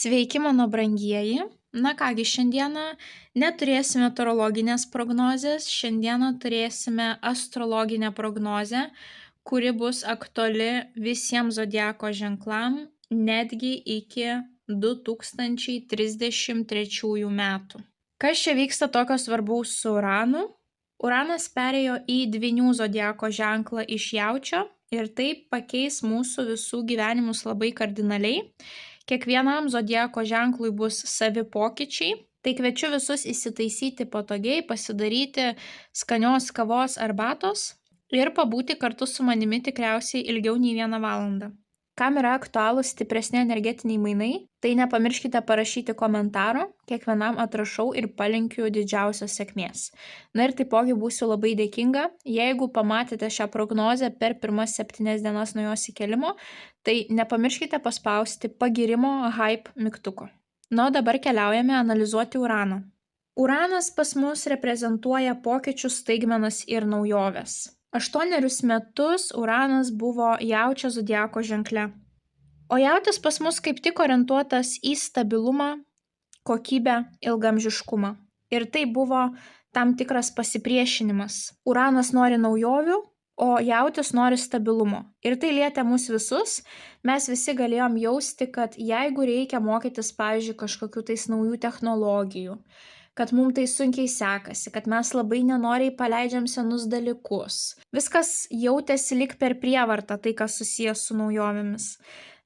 Sveiki, mano brangieji. Na kągi, šiandieną neturėsime meteorologinės prognozės, šiandieną turėsime astrologinę prognozę, kuri bus aktuali visiems zodiako ženklam netgi iki 2033 metų. Kas čia vyksta tokio svarbaus su Uranu? Uranas perėjo į Dvynių zodiako ženklą iš Jaučio ir tai pakeis mūsų visų gyvenimus labai kardinaliai. Kiekvienam zodiako ženklui bus savi pokyčiai, tai kviečiu visus įsitaisyti patogiai, pasidaryti skanios kavos arbatos ir pabūti kartu su manimi tikriausiai ilgiau nei 1 valandą. Kam yra aktualūs stipresni energetiniai mainai, tai nepamirškite parašyti komentaro, kiekvienam atrašau ir palinkiu didžiausios sėkmės. Na ir taipogi būsiu labai dėkinga, jeigu pamatėte šią prognozę per pirmas 7 dienas nuo jos įkelimo, tai nepamirškite paspausti pagirimo hype mygtuko. Na, o dabar keliaujame analizuoti Uraną. Uranas pas mus reprezentuoja pokyčius, staigmenas ir naujoves. 8 metus Uranas buvo Jaučio zodiako ženkle. O Jautis pas mus kaip tik orientuotas į stabilumą, kokybę, ilgamžiškumą. Ir tai buvo tam tikras pasipriešinimas. Uranas nori naujovių, o Jautis nori stabilumo. Ir tai lietė mus visus. Mes visi galėjom jausti, kad jeigu reikia mokytis, pavyzdžiui, kažkokių tais naujų technologijų, kad mums tai sunkiai sekasi, kad mes labai nenoriai paleidžiam senus dalykus. Viskas jautėsi lyg per prievartą, tai kas susijęs su naujovėmis.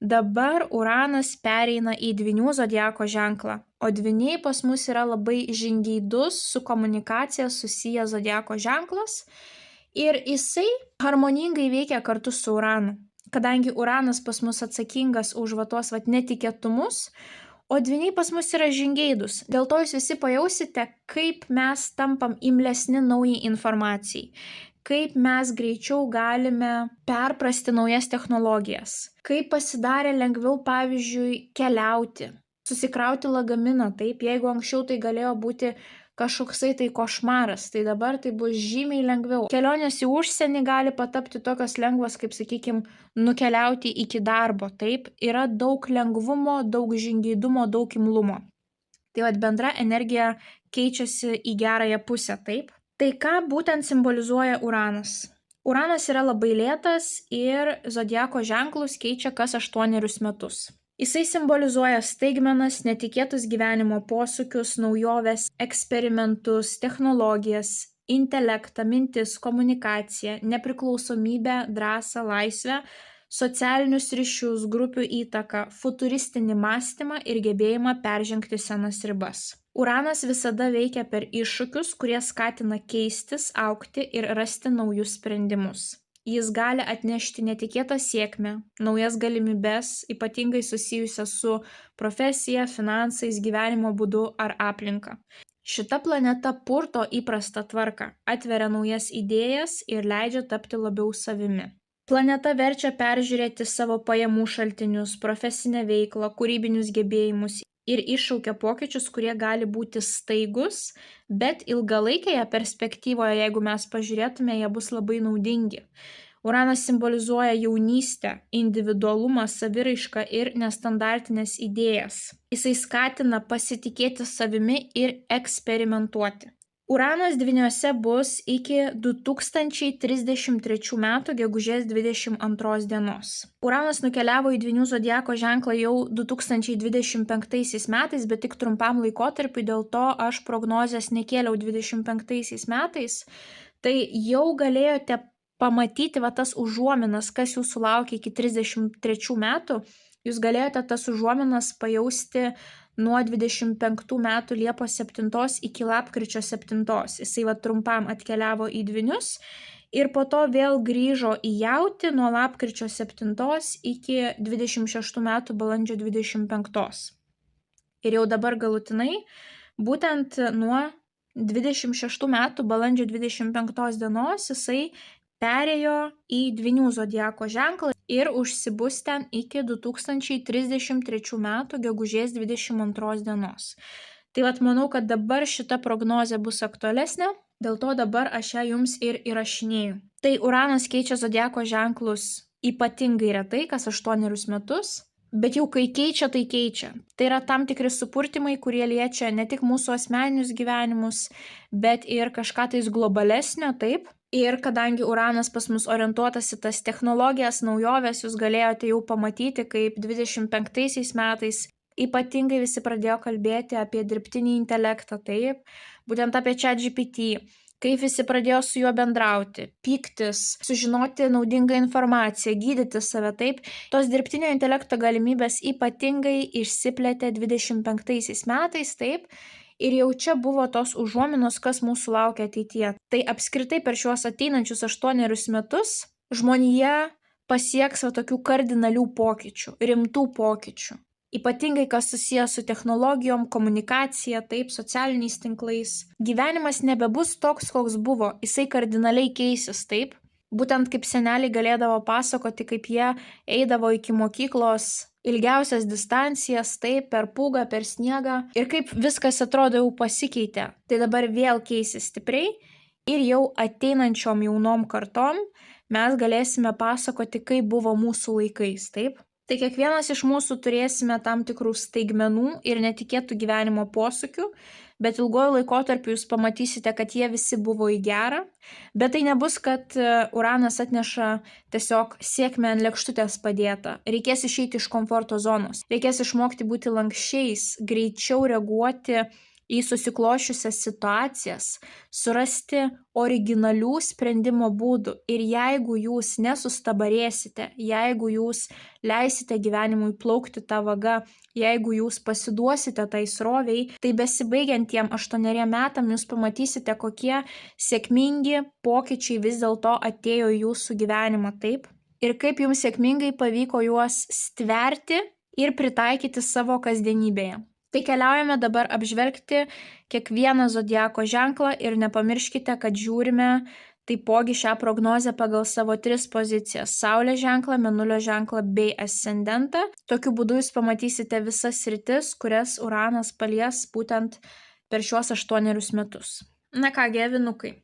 Dabar Uranas pereina į Dvynių zodiako ženklą, o Dvyniai pas mus yra labai žingeidus su komunikacija susijęs zodiako ženklas ir jisai harmoningai veikia kartu su Uranu. Kadangi Uranas pas mus atsakingas už tuos netikėtumus, o Dvyniai pas mus yra žingeidus. Dėl to jūs visi pajausite, kaip mes tampam imlesni naujai informacijai, kaip mes greičiau galime perprasti naujas technologijas, kaip pasidarė lengviau, pavyzdžiui, keliauti, susikrauti lagaminą, taip, jeigu anksčiau tai galėjo būti kažkoksai tai košmaras, tai dabar tai bus žymiai lengviau. Kelionės į užsienį gali patapti tokios lengvos, kaip, sakykime, nukeliauti iki darbo, taip, yra daug lengvumo, daug žingeidumo, daug imlumo. Tai bendra energija keičiasi į gerąją pusę, taip. Tai ką būtent simbolizuoja Uranas? Uranas yra labai lėtas ir zodiako ženklus keičia kas 8 metus. Jisai simbolizuoja staigmenas, netikėtus gyvenimo posūkius, naujoves, eksperimentus, technologijas, intelektą, mintis, komunikaciją, nepriklausomybę, drąsą, laisvę, socialinius ryšius, grupių įtaką, futuristinį mąstymą ir gebėjimą peržengti senas ribas. Uranas visada veikia per iššūkius, kurie skatina keistis, augti ir rasti naujus sprendimus. Jis gali atnešti netikėtą sėkmę, naujas galimybes, ypatingai susijusias su profesija, finansais, gyvenimo būdu ar aplinka. Šita planeta purto įprastą tvarką, atveria naujas idėjas ir leidžia tapti labiau savimi. Planeta verčia peržiūrėti savo pajamų šaltinius, profesinę veiklą, kūrybinius gebėjimus ir iššaukia pokyčius, kurie gali būti staigus, bet ilgalaikėje perspektyvoje, jeigu mes pažiūrėtume, jie bus labai naudingi. Uranas simbolizuoja jaunystę, individualumą, saviraišką ir nestandartinės idėjas. Jisai skatina pasitikėti savimi ir eksperimentuoti. Uranas Dvyniuose bus iki 2033 metų gegužės 22 dienos. Uranas nukeliavo į Dvynių zodiako ženklą jau 2025 metais, bet tik trumpam laikotarpiu, dėl to aš prognozės nekėliau 25 metais. Tai jau galėjote pamatyti tas užuominas, kas jūsų laukia iki 33 metų. Jūs galėjote tas užuominas pajausti nuo 25 metų Liepos 7 iki lapkričio 7. Jisai trumpam atkeliavo į Dvynius ir po to vėl grįžo į Jautį nuo lapkričio 7 iki 26 metų balandžio 25. Ir jau dabar galutinai, būtent nuo 26 metų balandžio 25 dienos jisai perėjo į Dvynių zodiako ženklą ir užsibus ten iki 2033 metų gegužės 22 dienos. Tai manau, kad dabar šita prognozė bus aktualesnė, dėl to dabar aš ją jums ir įrašinėju. Tai Uranas keičia zodiako ženklus ypatingai retai, kas 8 metus, Bet jau kai keičia, tai keičia. Tai yra tam tikri supurtimai, kurie liečia ne tik mūsų asmeninius gyvenimus, bet ir kažką tais globalesnio, taip. Ir kadangi Uranas pas mus orientuotas į tas technologijas, naujoves, jūs galėjote jau pamatyti, kaip 25 metais ypatingai visi pradėjo kalbėti apie dirbtinį intelektą, taip, būtent apie ChatGPT, kaip visi pradėjo su juo bendrauti, pyktis, sužinoti naudingą informaciją, gydyti save, taip. Tos dirbtinio intelekto galimybės ypatingai išsiplėtė 25 metais, taip. Ir jau čia buvo tos užuominos, kas mūsų laukia ateityje. Tai apskritai per šiuos ateinančius 8 metus žmonija pasieks tokių kardinalių pokyčių, rimtų pokyčių. Ypatingai kas susijęs su technologijom, komunikacija, taip, socialiniais tinklais. Gyvenimas nebebus toks, koks buvo, jisai kardinaliai keisis, taip. Būtent kaip seneliai galėdavo pasakoti, kaip jie eidavo iki mokyklos ilgiausias distancijas, taip, per pūgą, per sniegą ir kaip viskas atrodo jau pasikeitė. Tai dabar vėl keisis stipriai ir jau ateinančiom jaunom kartom mes galėsime pasakoti, kaip buvo mūsų laikais, taip. Tai kiekvienas iš mūsų turėsime tam tikrų staigmenų ir netikėtų gyvenimo posūkių, bet ilguoju laikotarpiu jūs pamatysite, kad jie visi buvo į gerą, bet tai nebus, kad Uranas atneša tiesiog sėkmę ant lėkštutės padėtą. Reikės išeiti iš komforto zonos, reikės išmokti būti lankščiais, greičiau reaguoti į susiklošiusias situacijas, surasti originalių sprendimo būdų. Ir jeigu jūs nesustabarėsite, jeigu jūs leisite gyvenimui plaukti tą vagą, jeigu jūs pasiduosite tai sroviai, tai besibaigiantiem 8 metam jūs pamatysite, kokie sėkmingi pokyčiai vis dėlto atėjo į jūsų gyvenimą, taip? Ir kaip jums sėkmingai pavyko juos stverti ir pritaikyti savo kasdienybėje. Tai keliaujame dabar apžvelgti kiekvieną zodiako ženklą ir nepamirškite, kad žiūrime taipogi šią prognozę pagal savo 3 pozicijas – Saulės ženklą, Mėnulio ženklą bei ascendentą. Tokiu būdu jūs pamatysite visas sritis, kurias Uranas palies būtent per šiuos 8 metus. Na kągi, avinukai.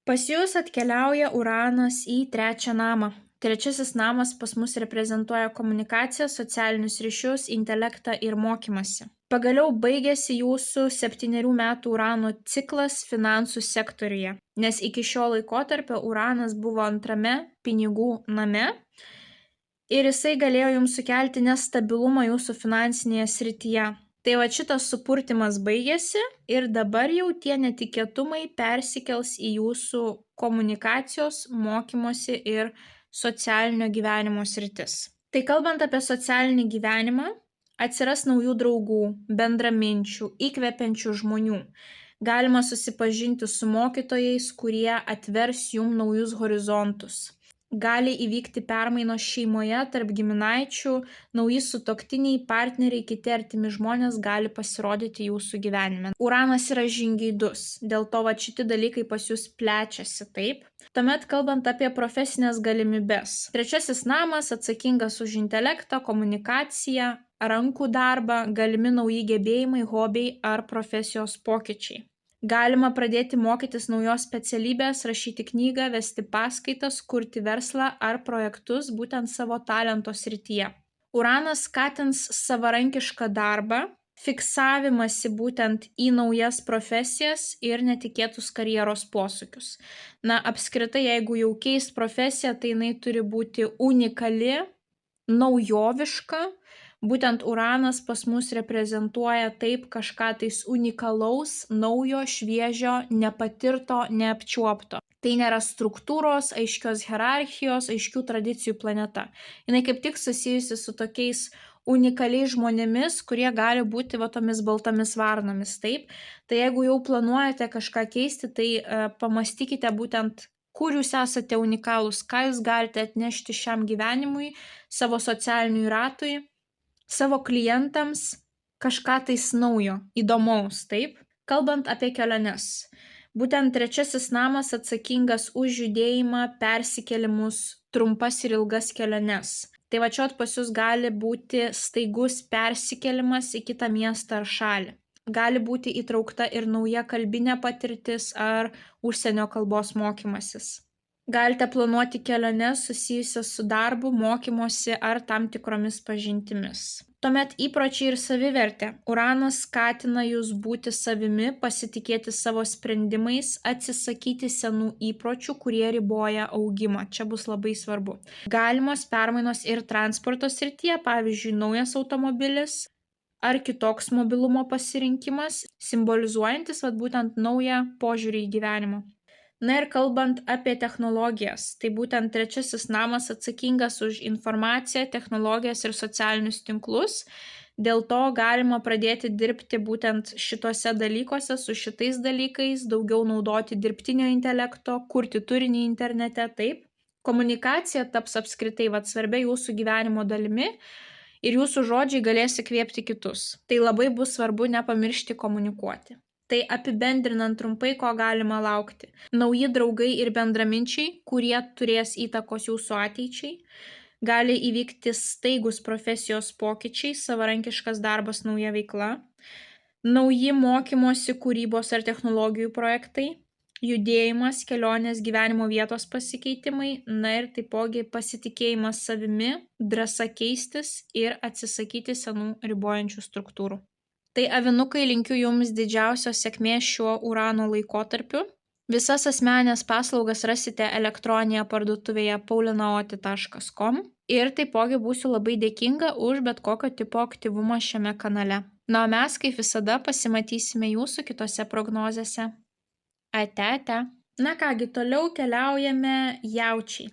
Pas jūs atkeliauja Uranas į 3 namą. 3 namas pas mus reprezentuoja komunikaciją, socialinius ryšius, intelektą ir mokymasi. Pagaliau baigėsi jūsų 7 metų Urano ciklas finansų sektoriuje, nes iki šio laikotarpio Uranas buvo 2 pinigų name ir jisai galėjo jums sukelti nestabilumą jūsų finansinėje srityje. Tai va šitas supurtimas baigėsi ir dabar jau tie netikėtumai persikels į jūsų komunikacijos, mokymosi ir socialinio gyvenimo sritis. Tai kalbant apie socialinį gyvenimą, atsiras naujų draugų, bendraminčių, įkvepiančių žmonių. Galima susipažinti su mokytojais, kurie atvers jums naujus horizontus. Gali įvykti permainos šeimoje tarp giminaičių, nauji sutuoktiniai, partneriai, kiti artimi žmonės gali pasirodyti jūsų gyvenime. Uranas yra žingeidus, dėl to va šitie dalykai pas jūs plečiasi, taip. Tuomet kalbant apie profesinės galimybes. 3 namas atsakingas už intelektą, komunikaciją, rankų darbą, galimi nauji gebėjimai, hobiai ar profesijos pokyčiai. Galima pradėti mokytis naujos specialybės, rašyti knygą, vesti paskaitas, kurti verslą ar projektus būtent savo talento srityje. Uranas skatins savarankišką darbą, fiksavimąsi būtent į naujas profesijas ir netikėtus karjeros posūkius. Na, apskritai, jeigu jau keist profesiją, tai jinai turi būti unikali, naujoviška. Būtent Uranas pas mus reprezentuoja taip kažką tais unikalaus, naujo, šviežio, nepatirto, neapčiuopto. Tai nėra struktūros, aiškios hierarchijos, aiškių tradicijų planeta. Jinai kaip tik susijusi su tokiais unikaliais žmonėmis, kurie gali būti va tomis baltomis varnomis, taip. Tai jeigu jau planuojate kažką keisti, tai pamastykite būtent, kur jūs esate unikalūs, ką jūs galite atnešti šiam gyvenimui, savo socialiniui ratui, savo klientams, kažką tais naujo, įdomaus, taip? Kalbant apie keliones. Būtent 3 namas atsakingas už judėjimą, persikėlimus, trumpas ir ilgas keliones. Tai va čia pas jūs gali būti staigus persikėlimas į kitą miestą ar šalį. Gali būti įtraukta ir nauja kalbinė patirtis ar užsienio kalbos mokymasis. Galite planuoti keliones susijusias su darbu, mokymosi ar tam tikromis pažintimis. Tuomet įpročiai ir savivertė. Uranas skatina jūs būti savimi, pasitikėti savo sprendimais, atsisakyti senų įpročių, kurie riboja augimą. Čia bus labai svarbu. Galimos permainos ir transporto srityje, pavyzdžiui, naujas automobilis ar kitoks mobilumo pasirinkimas, simbolizuojantis būtent naują požiūrį į gyvenimą. Na ir kalbant apie technologijas, tai būtent trečiasis namas atsakingas už informaciją, technologijas ir socialinius tinklus. Dėl to galima pradėti dirbti būtent šitose dalykuose, su šitais dalykais, daugiau naudoti dirbtinio intelekto, kurti turinį internete, taip. Komunikacija taps apskritai svarbia jūsų gyvenimo dalimi ir jūsų žodžiai galės įkvėpti kitus. Tai labai bus svarbu nepamiršti komunikuoti. Tai apibendrinant trumpai, ko galima laukti. Nauji draugai ir bendraminčiai, kurie turės įtakos jūsų ateičiai. Gali įvykti staigus profesijos pokyčiai, savarankiškas darbas, nauja veikla. Nauji mokymosi, kūrybos ar technologijų projektai. Judėjimas, kelionės, gyvenimo vietos pasikeitimai. Na ir taipogi pasitikėjimas savimi, drąsa keistis ir atsisakyti senų ribojančių struktūrų. Tai avinukai, linkiu jums didžiausios sėkmės šiuo Urano laikotarpiu. Visas asmeninės paslaugas rasite elektroninėje parduotuvėje paulinaoti.com ir taipogi būsiu labai dėkinga už bet kokio tipo aktyvumą šiame kanale. Na, o mes, kaip visada, pasimatysime jūsų kitose prognozėse. Ate. Na kągi, toliau keliaujame jaučiai.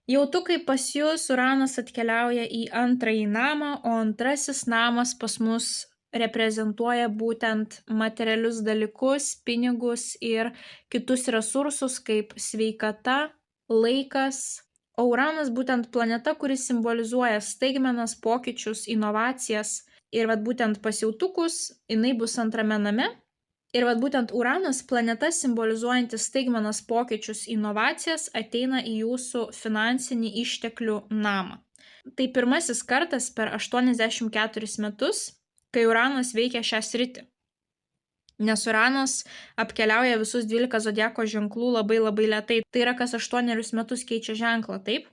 Jautukai, pas jūs Uranas atkeliauja į antrąjį namą, o antrasis namas pas mus reprezentuoja būtent materialius dalykus, pinigus ir kitus resursus kaip sveikata, laikas. O Uranas būtent planeta, kuris simbolizuoja staigmenas, pokyčius, inovacijas. Ir būtent pas jautukus jinai bus antrame name. Ir būtent Uranas, planeta simbolizuojantis staigmenas, pokyčius, inovacijas, ateina į jūsų finansinį išteklių namą. Tai pirmasis kartas per 84 metus, kai Uranas veikia šią sritį. Nes Uranas apkeliauja visus 12 zodiako ženklų labai lėtai. Tai yra, kas 8 metus keičia ženklą, taip?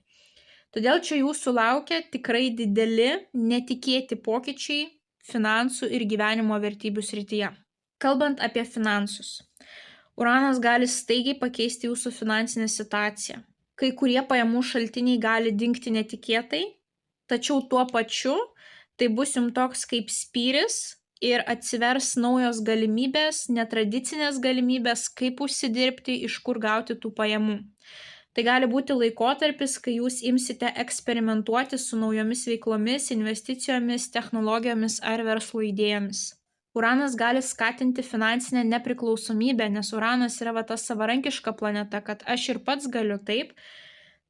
Todėl čia jūsų laukia tikrai dideli, netikėti pokyčiai finansų ir gyvenimo vertybių srityje. Kalbant apie finansus. Uranas gali staigiai pakeisti jūsų finansinę situaciją. Kai kurie pajamų šaltiniai gali dingti netikėtai, tačiau tuo pačiu tai bus jums toks kaip spyris ir atsivers naujos galimybės, netradicinės galimybės, kaip užsidirbti, iš kur gauti tų pajamų. Tai gali būti laikotarpis, kai jūs imsite eksperimentuoti su naujomis veiklomis, investicijomis, technologijomis ar verslo idėjomis. Uranas gali skatinti finansinę nepriklausomybę, nes Uranas yra ta savarankiška planeta, kad aš ir pats galiu, taip.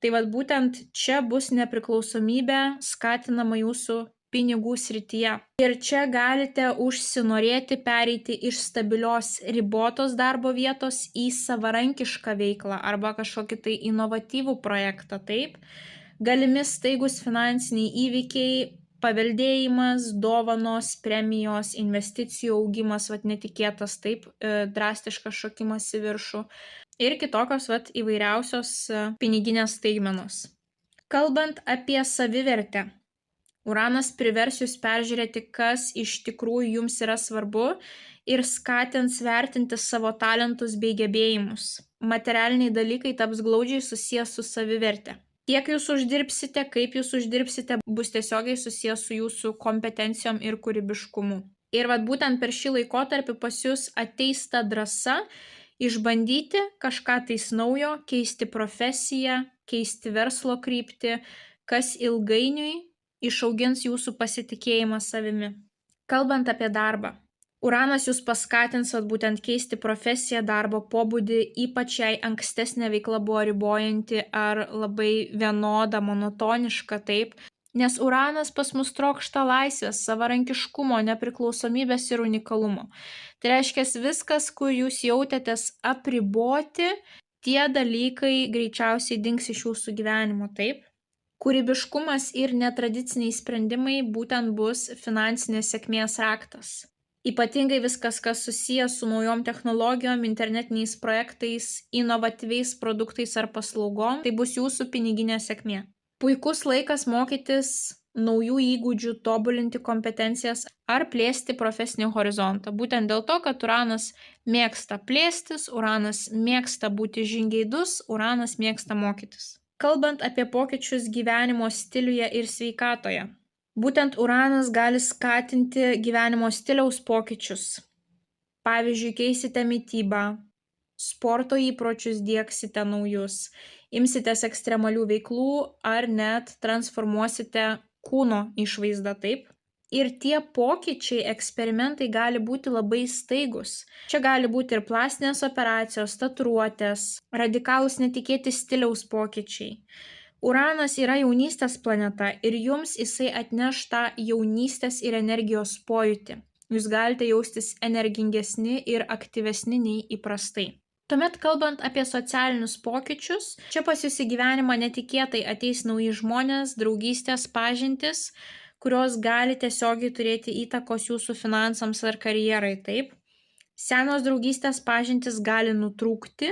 Tai būtent čia bus nepriklausomybė skatinama jūsų pinigų srityje. Ir čia galite užsinorėti pereiti iš stabilios ribotos darbo vietos į savarankišką veiklą arba kažkokį tai inovatyvų projektą, taip. Galimi staigus finansiniai įvykiai, paveldėjimas, dovanos, premijos, investicijų augimas, netikėtas, taip, drastiškas šokimas į viršų ir kitokios įvairiausios piniginės staigmenos. Kalbant apie savivertę, Uranas privers jūs peržiūrėti, kas iš tikrųjų jums yra svarbu ir skatins vertinti savo talentus bei gebėjimus. Materialiniai dalykai taps glaudžiai susijęs su savivertė. Kiek jūs uždirbsite, kaip jūs uždirbsite, bus tiesiogiai susijęs su jūsų kompetencijom ir kūrybiškumu. Ir būtent per šį laikotarpį pas jūs ateis ta drąsa išbandyti kažką tais naujo, keisti profesiją, keisti verslo kryptį, kas ilgainiui išaugins jūsų pasitikėjimą savimi. Kalbant apie darbą. Uranas jūs paskatins būtent keisti profesiją, darbo pobūdį, ypač jei ankstesnė veikla buvo ribojanti ar labai vienoda, monotoniška, taip. Nes Uranas pas mus trokšta laisvės, savarankiškumo, nepriklausomybės ir unikalumo. Tai reiškia, viskas, kur jūs jautėtės apriboti, tie dalykai greičiausiai dings iš jūsų gyvenimo, taip. Kūrybiškumas ir netradiciniai sprendimai būtent bus finansinės sėkmės raktas. Ypatingai viskas, kas susijęs su naujom technologijom, internetiniais projektais, inovatyviais produktais ar paslaugom, tai bus jūsų piniginė sėkmė. Puikus laikas mokytis naujų įgūdžių, tobulinti kompetencijas ar plėsti profesinį horizontą. Būtent dėl to, kad Uranas mėgsta plėstis, Uranas mėgsta būti žingeidus, Uranas mėgsta mokytis. Kalbant apie pokyčius gyvenimo stiliuje ir sveikatoje. Būtent Uranas gali skatinti gyvenimo stiliaus pokyčius. Pavyzdžiui, keisite mitybą, sporto įpročius diegsite naujus, imsitės ekstremalių veiklų ar net transformuosite kūno išvaizdą taip. Ir tie pokyčiai, eksperimentai gali būti labai staigus. Čia gali būti ir plastinės operacijos, tatuiruotės, radikalūs netikėti stiliaus pokyčiai. Uranas yra jaunystės planeta ir jums jisai atneš tą jaunystės ir energijos pojūtį. Jūs galite jaustis energingesni ir aktyvesni nei įprastai. Tuomet kalbant apie socialinius pokyčius, čia pas jūs į gyvenimą netikėtai ateis nauji žmonės, draugystės, pažintys, kurios gali tiesiogiai turėti įtakos jūsų finansams ar karjerai, taip. Senos draugystės pažintys gali nutrūkti,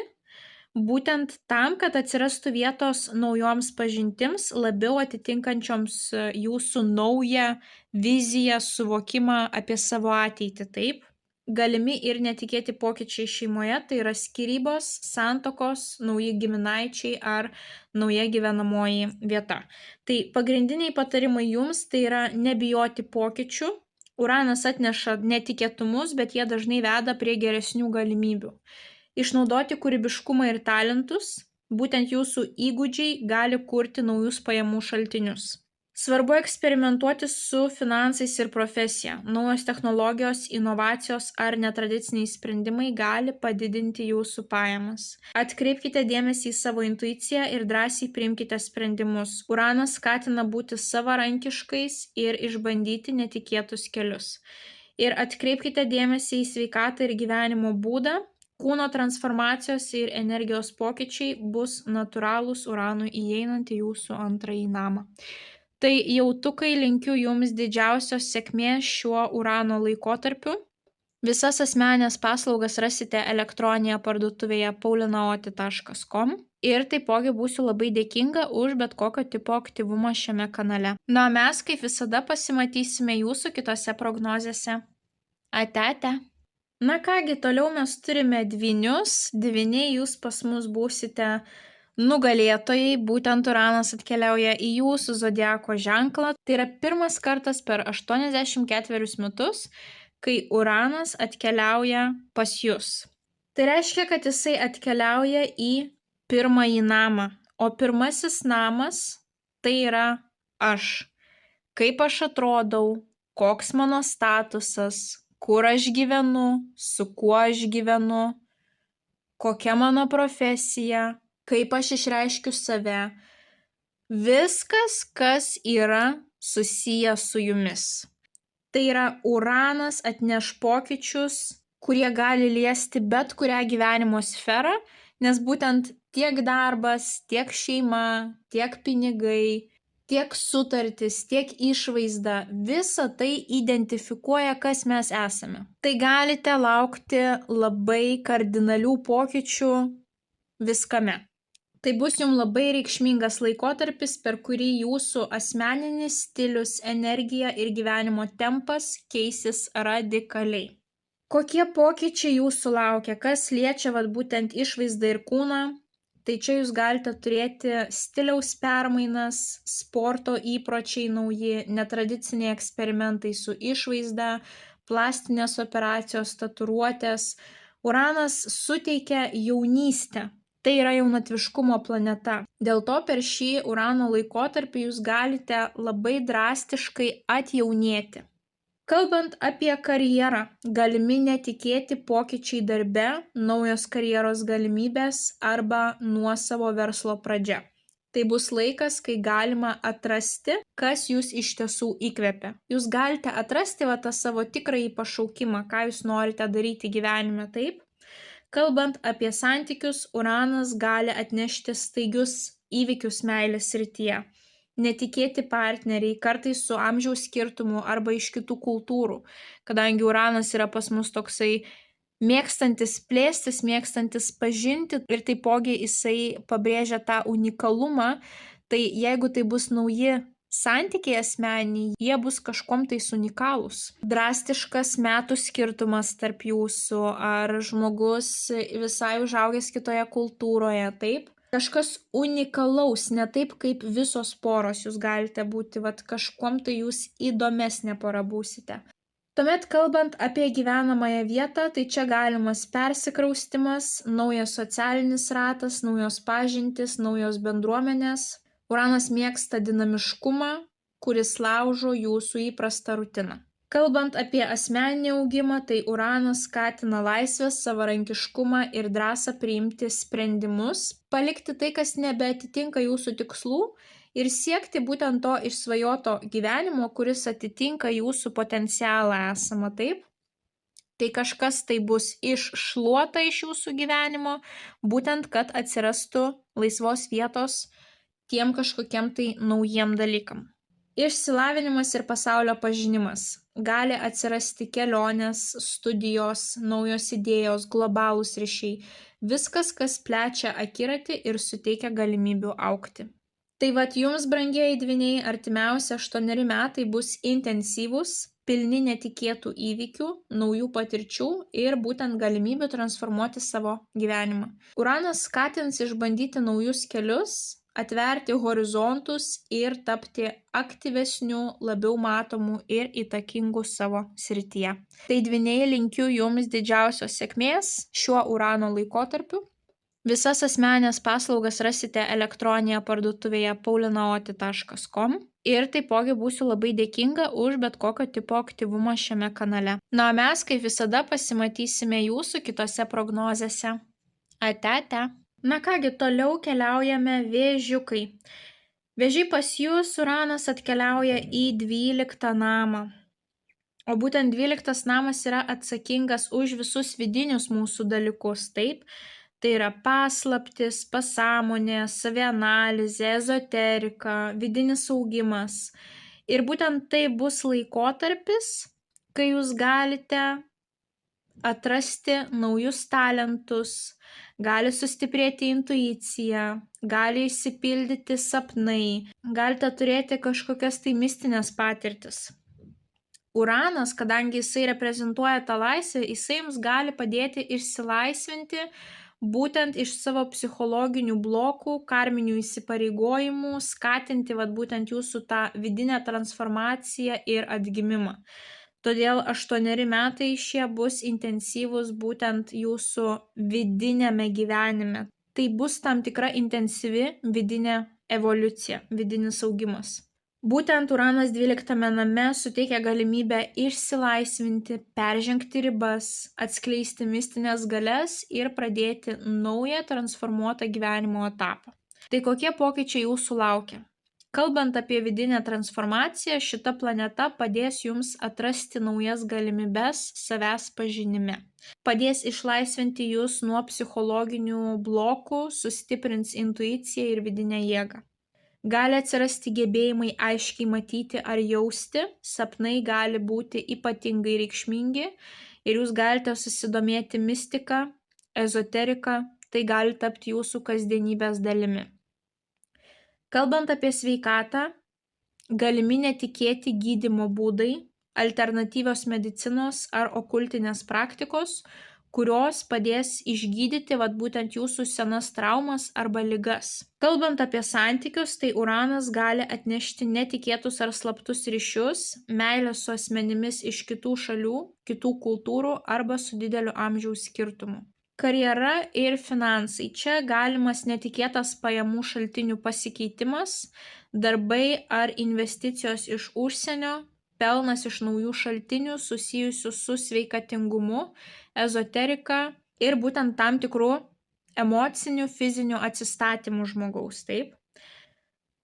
būtent tam, kad atsirastų vietos naujoms pažintims, labiau atitinkančioms jūsų naują viziją, suvokimą apie savo ateitį, taip. Galimi ir netikėti pokyčiai šeimoje, tai yra skyrybos, santuokos, nauji giminaičiai ar nauja gyvenamoji vieta. Tai pagrindiniai patarimai jums tai yra nebijoti pokyčių. Uranas atneša netikėtumus, bet jie dažnai veda prie geresnių galimybių. Išnaudoti kūrybiškumą ir talentus, būtent jūsų įgūdžiai gali kurti naujus pajamų šaltinius. Svarbu eksperimentuoti su finansais ir profesija. Naujos technologijos, inovacijos ar netradiciniai sprendimai gali padidinti jūsų pajamas. Atkreipkite dėmesį į savo intuiciją ir drąsiai priimkite sprendimus. Uranas skatina būti savarankiškais ir išbandyti netikėtus kelius. Ir atkreipkite dėmesį į sveikatą ir gyvenimo būdą. Kūno transformacijos ir energijos pokyčiai bus natūralūs Uranui įeinant į jūsų antrąjį namą. Tai jautukai, linkiu jums didžiausios sėkmės šiuo Urano laikotarpiu. Visas asmeninės paslaugas rasite elektroninėje parduotuvėje paulinaoti.com ir taipogi būsiu labai dėkinga už bet kokio tipo aktyvumą šiame kanale. Na, mes kaip visada pasimatysime jūsų kitose prognozėse. Ate. Na kągi, toliau mes turime dvynius. Dvyniai jūs pas mus būsite nugalėtojai, būtent Uranas atkeliauja į jūsų zodiako ženklą. Tai yra pirmas kartas per 84 metus, kai Uranas atkeliauja pas jūs. Tai reiškia, kad jisai atkeliauja į pirmąjį namą, o pirmasis namas tai yra aš. Kaip aš atrodau, koks mano statusas, kur aš gyvenu, su kuo aš gyvenu, kokia mano profesija, kaip aš išreiškiu save, viskas, kas yra susiję su jumis. Tai yra Uranas atneš pokyčius, kurie gali liesti bet kurią gyvenimo sferą, nes būtent tiek darbas, tiek šeima, tiek pinigai, tiek sutartis, tiek išvaizda, visa tai identifikuoja, kas mes esame. Tai galite laukti labai kardinalių pokyčių viskame. Tai bus jums labai reikšmingas laikotarpis, per kurį jūsų asmeninis stilius, energija ir gyvenimo tempas keisis radikaliai. Kokie pokyčiai jūsų laukia, kas liečia būtent išvaizdą ir kūną, tai čia jūs galite turėti stiliaus permainas, sporto įpročiai nauji, netradiciniai eksperimentai su išvaizda, plastinės operacijos, tatuiruotės. Uranas suteikia jaunystę. Tai yra jaunatviškumo planeta. Dėl to per šį Urano laikotarpį jūs galite labai drastiškai atjaunėti. Kalbant apie karjerą, galimi netikėti pokyčiai darbe, naujos karjeros galimybės arba nuosavo verslo pradžia. Tai bus laikas, kai galima atrasti, kas jūs iš tiesų įkvepia. Jūs galite atrasti tą savo tikrąjį pašaukimą, ką jūs norite daryti gyvenime, taip? Kalbant apie santykius, Uranas gali atnešti staigius įvykius meilės srityje. netikėti partneriai, kartais su amžiaus skirtumu arba iš kitų kultūrų, kadangi Uranas yra pas mus toksai mėgstantis plėstis, mėgstantis pažinti ir taipogi jisai pabrėžia tą unikalumą, tai jeigu tai bus nauji santykiai asmeniniai, jie bus kažkuom tais unikalūs. Drastiškas metų skirtumas tarp jūsų, ar žmogus visai užaugęs kitoje kultūroje, taip? Kažkas unikalaus, ne taip kaip visos poros jūs galite būti, kažkuom tai jūs įdomesnė pora būsite. Tuomet kalbant apie gyvenamąją vietą, tai čia galimas persikraustimas, naujas socialinis ratas, naujos pažintys, naujos bendruomenės. Uranas mėgsta dinamiškumą, kuris laužo jūsų įprastą rutiną. Kalbant apie asmeninį augimą, tai Uranas skatina laisvę, savarankiškumą ir drąsą priimti sprendimus, palikti tai, kas nebeatitinka jūsų tikslų ir siekti būtent to išsvajoto gyvenimo, kuris atitinka jūsų potencialą esamą, taip? Tai kažkas tai bus iššluota iš jūsų gyvenimo, būtent kad atsirastų laisvos vietos tiem kažkokiem tai naujiem dalykam. Išsilavinimas ir pasaulio pažinimas. Gali atsirasti kelionės, studijos, naujos idėjos, globalūs ryšiai. Viskas, kas plečia akiratį ir suteikia galimybių augti. Tai jums, brangieji dvyniai, artimiausi 8 metai bus intensyvūs, pilni netikėtų įvykių, naujų patirčių ir būtent galimybių transformuoti savo gyvenimą. Uranas skatins išbandyti naujus kelius, atverti horizontus ir tapti aktyvesniu, labiau matomu ir įtakingu savo srityje. Tai dvyniai, linkiu jums didžiausios sėkmės šiuo Urano laikotarpiu. Visas asmeninės paslaugas rasite elektroninėje parduotuvėje paulinaoti.com ir taipogi būsiu labai dėkinga už bet kokio tipo aktyvumą šiame kanale. Na, o mes kaip visada pasimatysime jūsų kitose prognozėse. Ate. Na kągi, toliau keliaujame vėžiukai. Vėžiai, pas jūs Uranas atkeliauja į 12 namą. O būtent 12 namas yra atsakingas už visus vidinius mūsų dalykus, taip? Tai yra paslaptis, pasąmonė, savianalizė, ezoterika, vidinis augimas. Ir būtent tai bus laikotarpis, kai jūs galite atrasti naujus talentus, gali sustiprėti intuicija, gali išsipildyti sapnai, galite turėti kažkokias tai mistinės patirtis. Uranas, kadangi jisai reprezentuoja tą laisvę, jisai jums gali padėti išsilaisvinti būtent iš savo psichologinių blokų, karminių įsipareigojimų, skatinti būtent jūsų tą vidinę transformaciją ir atgimimą. Todėl 8 metai šie bus intensyvūs būtent jūsų vidinėme gyvenime. Tai bus tam tikra intensyvi vidinė evoliucija, vidinis augimas. Būtent Uranas 12 name suteikia galimybę išsilaisvinti, peržengti ribas, atskleisti mistinės galias ir pradėti naują transformuotą gyvenimo etapą. Tai kokie pokyčiai jūsų laukia? Kalbant apie vidinę transformaciją, šita planeta padės jums atrasti naujas galimybes savęs pažinime. Padės išlaisvinti jūs nuo psichologinių blokų, sustiprins intuiciją ir vidinę jėgą. Gali atsirasti gebėjimai aiškiai matyti ar jausti, sapnai gali būti ypatingai reikšmingi ir jūs galite susidomėti mistika, ezoterika, tai gali tapti jūsų kasdienybės dalimi. Kalbant apie sveikatą, galimi netikėti gydymo būdai, alternatyvios medicinos ar okultinės praktikos, kurios padės išgydyti būtent jūsų senas traumas arba ligas. Kalbant apie santykius, tai Uranas gali atnešti netikėtus ar slaptus ryšius, meilę su asmenimis iš kitų šalių, kitų kultūrų arba su dideliu amžiaus skirtumu. Karjera ir finansai. Čia galimas netikėtas pajamų šaltinių pasikeitimas, darbai ar investicijos iš užsienio, pelnas iš naujų šaltinių susijusių su sveikatingumu, ezoterika ir būtent tam tikrų emocinių, fizinių atsistatymų žmogaus, taip?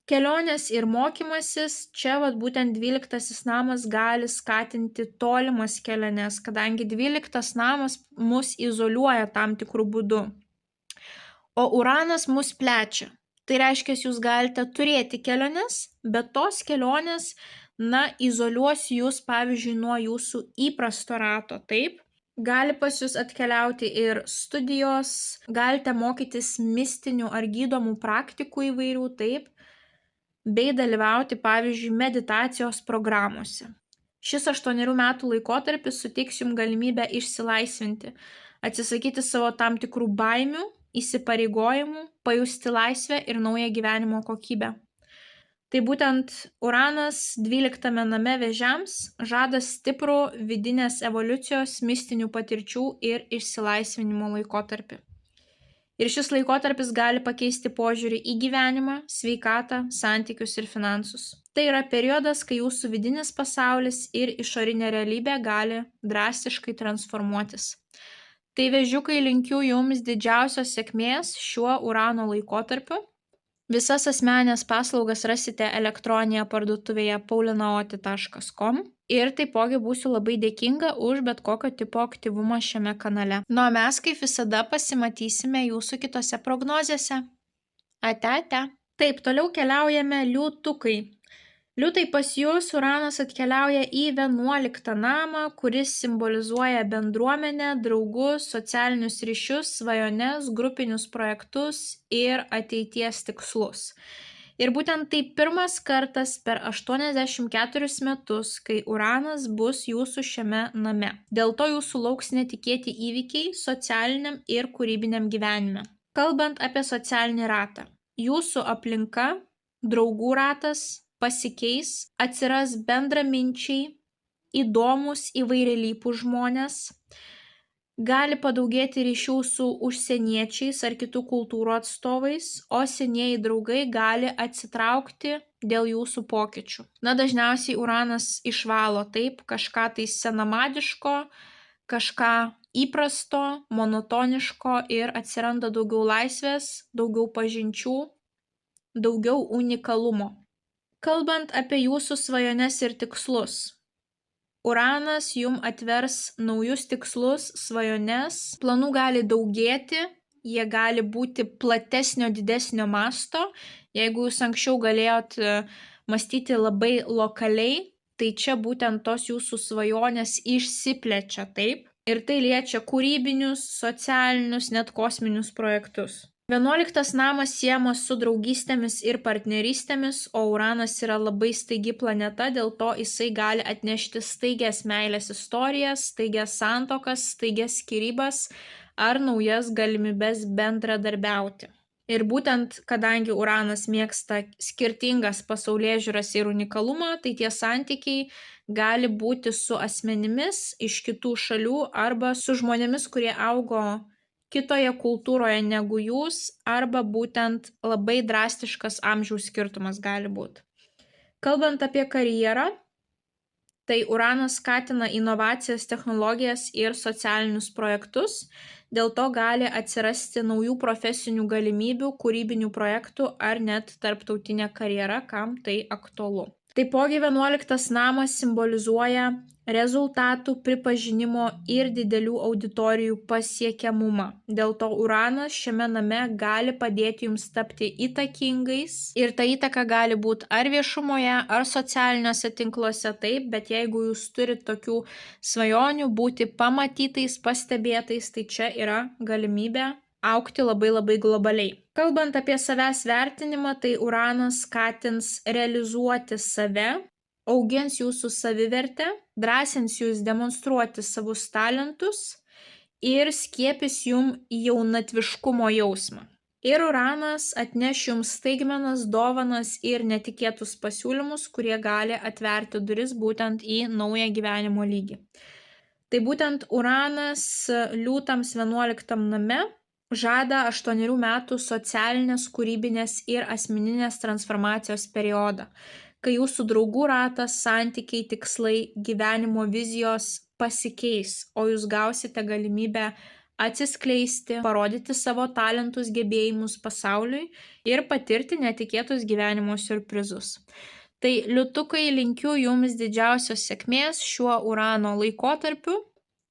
Kelionės ir mokymasis, čia būtent 12 namas gali skatinti tolimas keliones, kadangi 12 namas mus izoliuoja tam tikrų būdų. O Uranas mus plečia. Tai reiškia, jūs galite turėti keliones, bet tos kelionės, izoliuos jūs, pavyzdžiui, nuo jūsų įprasto rato, taip? Gali pas jūs atkeliauti ir studijos, galite mokytis mistinių ar gydomų praktikų įvairių, taip? Bei dalyvauti, pavyzdžiui, meditacijos programuose. Šis 8 metų laikotarpis suteiks jums galimybę išsilaisvinti, atsisakyti savo tam tikrų baimių, įsipareigojimų, pajusti laisvę ir naują gyvenimo kokybę. Tai būtent Uranas 12 name Vėžiams žada stiprų vidinės evoliucijos, mistinių patirčių ir išsilaisvinimo laikotarpį. Ir šis laikotarpis gali pakeisti požiūrį į gyvenimą, sveikatą, santykius ir finansus. Tai yra periodas, kai jūsų vidinis pasaulis ir išorinė realybė gali drastiškai transformuotis. Tai Vėžiukai, linkiu jums didžiausios sėkmės šiuo Urano laikotarpiu. Visas asmeninės paslaugas rasite elektroninėje parduotuvėje paulinaoti.com ir taipogi būsiu labai dėkinga už bet kokio tipo aktyvumą šiame kanale. O mes kaip visada pasimatysime jūsų kitose prognozėse. Ate. Taip, toliau keliaujame liūtukai. Liūtai, pas jūs Uranas atkeliauja į 11 namą, kuris simbolizuoja bendruomenę, draugus, socialinius ryšius, svajones, grupinius projektus ir ateities tikslus. Ir būtent tai pirmas kartas per 84 metus, kai Uranas bus jūsų šiame name. Dėl to jūsų lauks netikėti įvykiai socialiniam ir kūrybiniam gyvenime. Kalbant apie socialinį ratą, jūsų aplinka, draugų ratas pasikeis, atsiras bendraminčiai, įdomus įvairialypų žmonės, gali padaugėti ryšių su užsieniečiais ar kitų kultūrų atstovais, o senieji draugai gali atsitraukti dėl jūsų pokyčių. Dažniausiai Uranas išvalo taip kažką tai senamadiško, kažką įprasto, monotoniško ir atsiranda daugiau laisvės, daugiau pažinčių, daugiau unikalumo. Kalbant apie jūsų svajones ir tikslus, Uranas jums atvers naujus tikslus, svajones, planų gali daugėti, jie gali būti platesnio, didesnio masto. Jeigu jūs anksčiau galėjot mąstyti labai lokaliai, tai čia būtent tos jūsų svajonės išsiplečia, taip? Ir tai liečia kūrybinius, socialinius, net kosminius projektus. 11 namas siejamas su draugystėmis ir partnerystėmis, o Uranas yra labai staigi planeta, dėl to jisai gali atnešti staigias meilės istorijas, staigias santuokas, staigias skyrybas ar naujas galimybes bendradarbiauti. Ir būtent, kadangi Uranas mėgsta skirtingas pasaulėžiūras ir unikalumą, tai tie santykiai gali būti su asmenimis iš kitų šalių arba su žmonėmis, kurie augo kitoje kultūroje negu jūs, arba būtent labai drastiškas amžiaus skirtumas gali būti. Kalbant apie karjerą, tai Uranas skatina inovacijas, technologijas ir socialinius projektus, dėl to gali atsirasti naujų profesinių galimybių, kūrybinių projektų ar net tarptautinė karjera, kam tai aktualu. Taipogi 11 namas simbolizuoja rezultatų, pripažinimo ir didelių auditorijų pasiekiamumą. Dėl to Uranas šiame name gali padėti jums tapti įtakingais ir ta įtaka gali būti ar viešumoje, ar socialiniuose tinkluose, taip, bet jeigu jūs turite tokių svajonių būti pamatytais, pastebėtais, tai čia yra galimybė augti labai labai globaliai. Kalbant apie savęs vertinimą, tai Uranas skatins realizuoti save, augins jūsų savivertę, drąsins jūs demonstruoti savus talentus ir skiepys jums jaunatviškumo jausmą. Ir Uranas atneš jums staigmenas, dovanas ir netikėtus pasiūlymus, kurie gali atverti duris būtent į naują gyvenimo lygį. Tai būtent Uranas liūtams 11 name žada 8 metų socialinės, kūrybinės ir asmeninės transformacijos periodą, kai jūsų draugų ratas, santykiai, tikslai, gyvenimo vizijos pasikeis, o jūs gausite galimybę atsiskleisti, parodyti savo talentus, gebėjimus pasauliui ir patirti netikėtus gyvenimo siurprizus. Tai liūtukai, linkiu jums didžiausios sėkmės šiuo Urano laikotarpiu.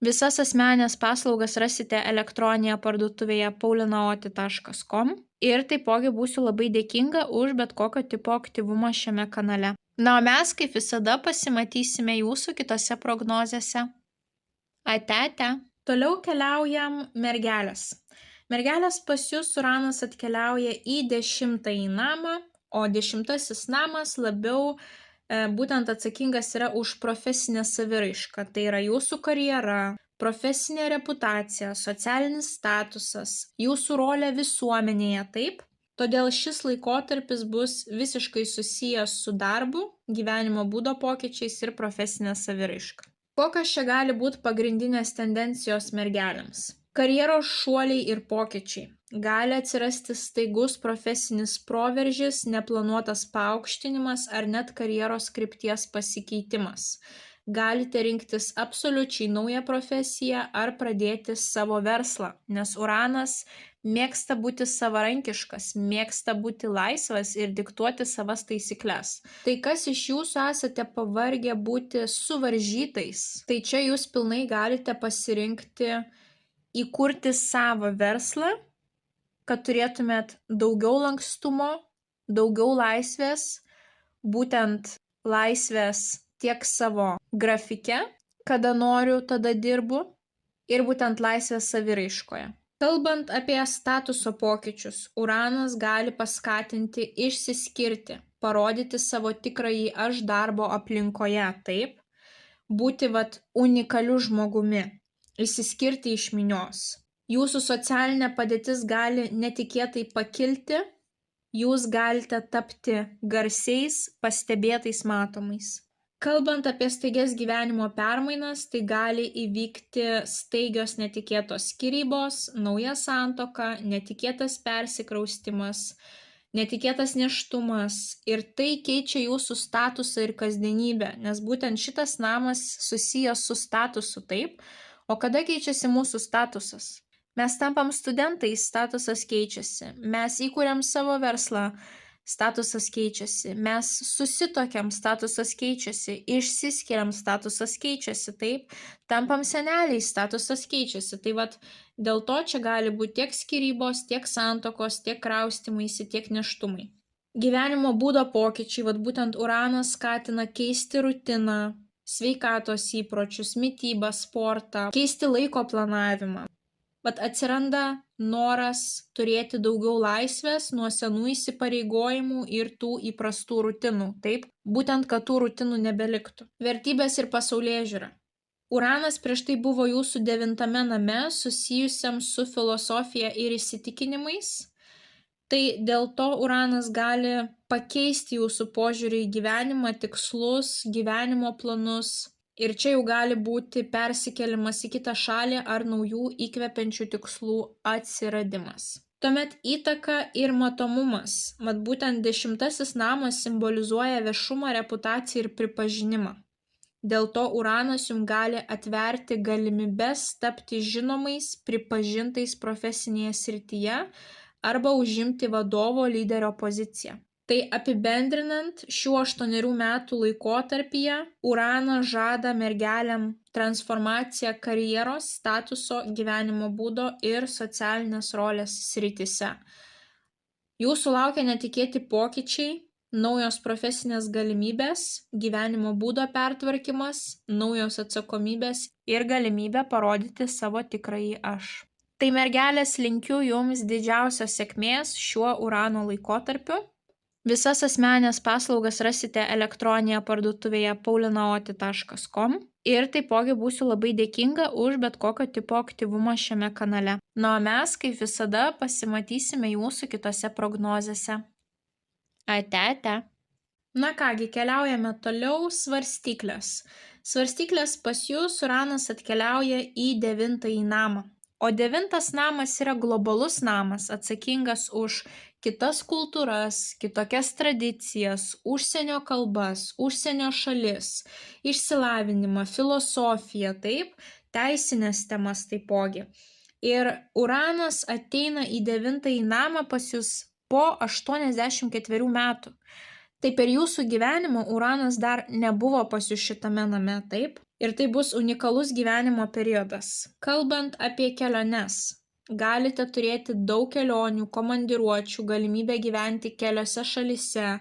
Visas asmeninės paslaugas rasite elektroninėje parduotuvėje paulinaoti.com ir taipogi būsiu labai dėkinga už bet kokio tipo aktyvumą šiame kanale. Na, o mes kaip visada pasimatysime jūsų kitose prognozėse. Ate. Toliau keliaujam mergelės. Mergelės pas jūs Uranas atkeliauja į 10-ąjį namą, o 10-asis namas labiau būtent atsakingas yra už profesinę saviraišką. Tai yra jūsų karjera, profesinė reputacija, socialinis statusas, jūsų rolė visuomenėje, taip? Todėl šis laikotarpis bus visiškai susijęs su darbu, gyvenimo būdo pokyčiais ir profesinė saviraiška. Kokios čia gali būti pagrindinės tendencijos mergelėms? Karjeros šuoliai ir pokyčiai. Gali atsirasti staigus profesinis proveržis, neplanuotas paaukštinimas ar net karjeros krypties pasikeitimas. Galite rinktis absoliučiai naują profesiją ar pradėti savo verslą, nes Uranas mėgsta būti savarankiškas, mėgsta būti laisvas ir diktuoti savas taisyklės. Tai kas iš jūsų esate pavargę būti suvaržytais, tai čia jūs pilnai galite pasirinkti įkurti savo verslą, kad turėtumėt daugiau lankstumo, daugiau laisvės, būtent laisvės tiek savo grafike, kada noriu, tada dirbu, ir būtent laisvės saviraiškoje. Kalbant apie statuso pokyčius, Uranas gali paskatinti išsiskirti, parodyti savo tikrąjį aš darbo aplinkoje, taip, būti unikaliu žmogumi, išsiskirti iš minios. Jūsų socialinė padėtis gali netikėtai pakilti, jūs galite tapti garsiais, pastebėtais, matomais. Kalbant apie staigias gyvenimo permainas, tai gali įvykti staigios netikėtos skyrybos, nauja santuoka, netikėtas persikraustimas, netikėtas nėštumas ir tai keičia jūsų statusą ir kasdienybę, nes būtent šitas namas susijęs su statusu, taip? O kada keičiasi mūsų statusas? Mes tampam studentais, statusas keičiasi. Mes įkūrėm savo verslą, statusas keičiasi. Mes susitokiam, statusas keičiasi. Išsiskiriam, statusas keičiasi, taip? Tampam seneliais, statusas keičiasi. Tai dėl to čia gali būti tiek skyrybos, tiek santuokos, tiek kraustymaisi, tiek nėštumai. Gyvenimo būdo pokyčiai, būtent Uranas skatina keisti rutiną, sveikatos įpročius, mitybą, sportą, keisti laiko planavimą. Atsiranda noras turėti daugiau laisvės nuo senų įsipareigojimų ir tų įprastų rutinų, taip? Būtent, kad tų rutinų nebeliktų. Vertybės ir pasaulėžiūra. Uranas prieš tai buvo jūsų 9-ame name, susijusiam su filosofija ir įsitikinimais. Tai dėl to Uranas gali pakeisti jūsų požiūrį į gyvenimą, tikslus, gyvenimo planus. Ir čia jau gali būti persikėlimas į kitą šalį ar naujų įkvepiančių tikslų atsiradimas. Tuomet įtaka ir matomumas. Būtent 10-asis namas simbolizuoja viešumą, reputaciją ir pripažinimą. Dėl to Uranas jums gali atverti galimybes tapti žinomais, pripažintais profesinėje srityje arba užimti vadovo lyderio poziciją. Tai apibendrinant, šių 8 metų laikotarpyje Uranas žada mergelėm transformaciją karjeros, statuso, gyvenimo būdo ir socialinės rolės srityse. Jūsų laukia netikėti pokyčiai, naujos profesinės galimybės, gyvenimo būdo pertvarkymas, naujos atsakomybės ir galimybė parodyti savo tikrąjį aš. Tai mergelės linkiu jums didžiausios sėkmės šiuo Urano laikotarpiu. Visas asmeninės paslaugas rasite elektroninėje parduotuvėje paulinaoti.com ir taipogi būsiu labai dėkinga už bet kokio tipo aktyvumą šiame kanale. Na, o mes, kaip visada, pasimatysime jūsų kitose prognozėse. Ate. Na kągi, keliaujame toliau. Svarstyklės. Svarstyklės pas jūs Uranas atkeliauja į 9-ąjį namą. O 9-as namas yra globalus namas, atsakingas už kitas kultūras, kitokias tradicijas, užsienio kalbas, užsienio šalis, išsilavinimą, filosofiją, taip, teisinės temas taipogi. Ir Uranas ateina į 9-ąjį namą pas jūs po 84 metų. Tai per jūsų gyvenimą Uranas dar nebuvo pas jūs šitame name, taip? Ir tai bus unikalus gyvenimo periodas. Kalbant apie keliones, galite turėti daug kelionių, komandiruočių, galimybę gyventi keliose šalyse,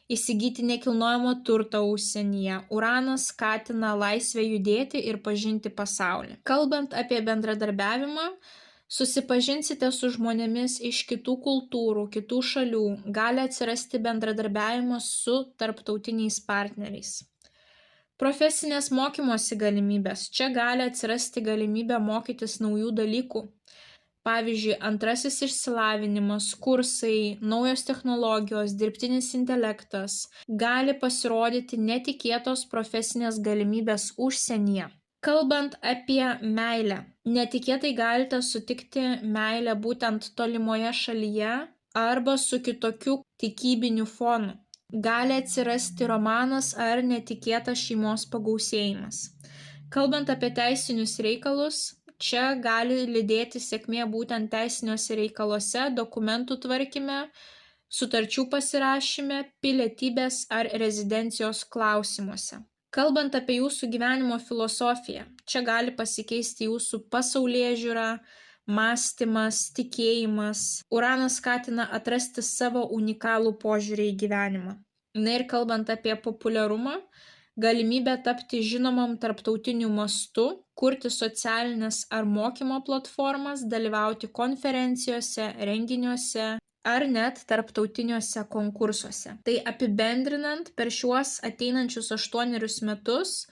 įsigyti nekilnojamo turto užsienyje. Uranas skatina laisvę judėti ir pažinti pasaulį. Kalbant apie bendradarbiavimą, susipažinsite su žmonėmis iš kitų kultūrų, kitų šalių, gali atsirasti bendradarbiavimas su tarptautiniais partneriais. Profesinės mokymosi galimybės. Čia gali atsirasti galimybė mokytis naujų dalykų. Pavyzdžiui, antrasis išsilavinimas, kursai, naujos technologijos, dirbtinis intelektas. Gali pasirodyti netikėtos profesinės galimybės užsienyje. Kalbant apie meilę, netikėtai galite sutikti meilę būtent tolimoje šalyje arba su kitokiu tikybiniu fonu. Gali atsirasti romanas ar netikėtas šeimos pagausėjimas. Kalbant apie teisinius reikalus, čia gali lydėti sėkmė būtent teisiniuose reikaluose, dokumentų tvarkyme, sutarčių pasirašyme, pilietybės ar rezidencijos klausimuose. Kalbant apie jūsų gyvenimo filosofiją, čia gali pasikeisti jūsų pasaulėžiūra, mąstymas, tikėjimas. Uranas skatina atrasti savo unikalų požiūrį į gyvenimą. Na ir kalbant apie populiarumą, galimybę tapti žinomam tarptautiniu mastu, kurti socialinės ar mokymo platformas, dalyvauti konferencijose, renginiuose ar net tarptautiniuose konkursuose. Tai apibendrinant, per šiuos ateinančius 8 metus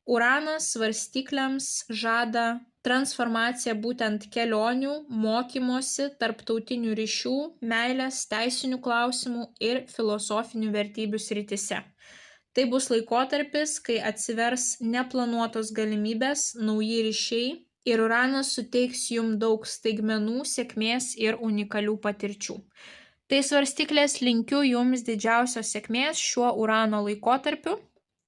Uranas svarstykliams žada transformaciją būtent kelionių, mokymosi, tarptautinių ryšių, meilės, teisinių klausimų ir filosofinių vertybių srityse. Tai bus laikotarpis, kai atsivers neplanuotos galimybės, nauji ryšiai ir Uranas suteiks jums daug staigmenų, sėkmės ir unikalių patirčių. Tai svarstyklės linkiu jums didžiausios sėkmės šiuo Urano laikotarpiu.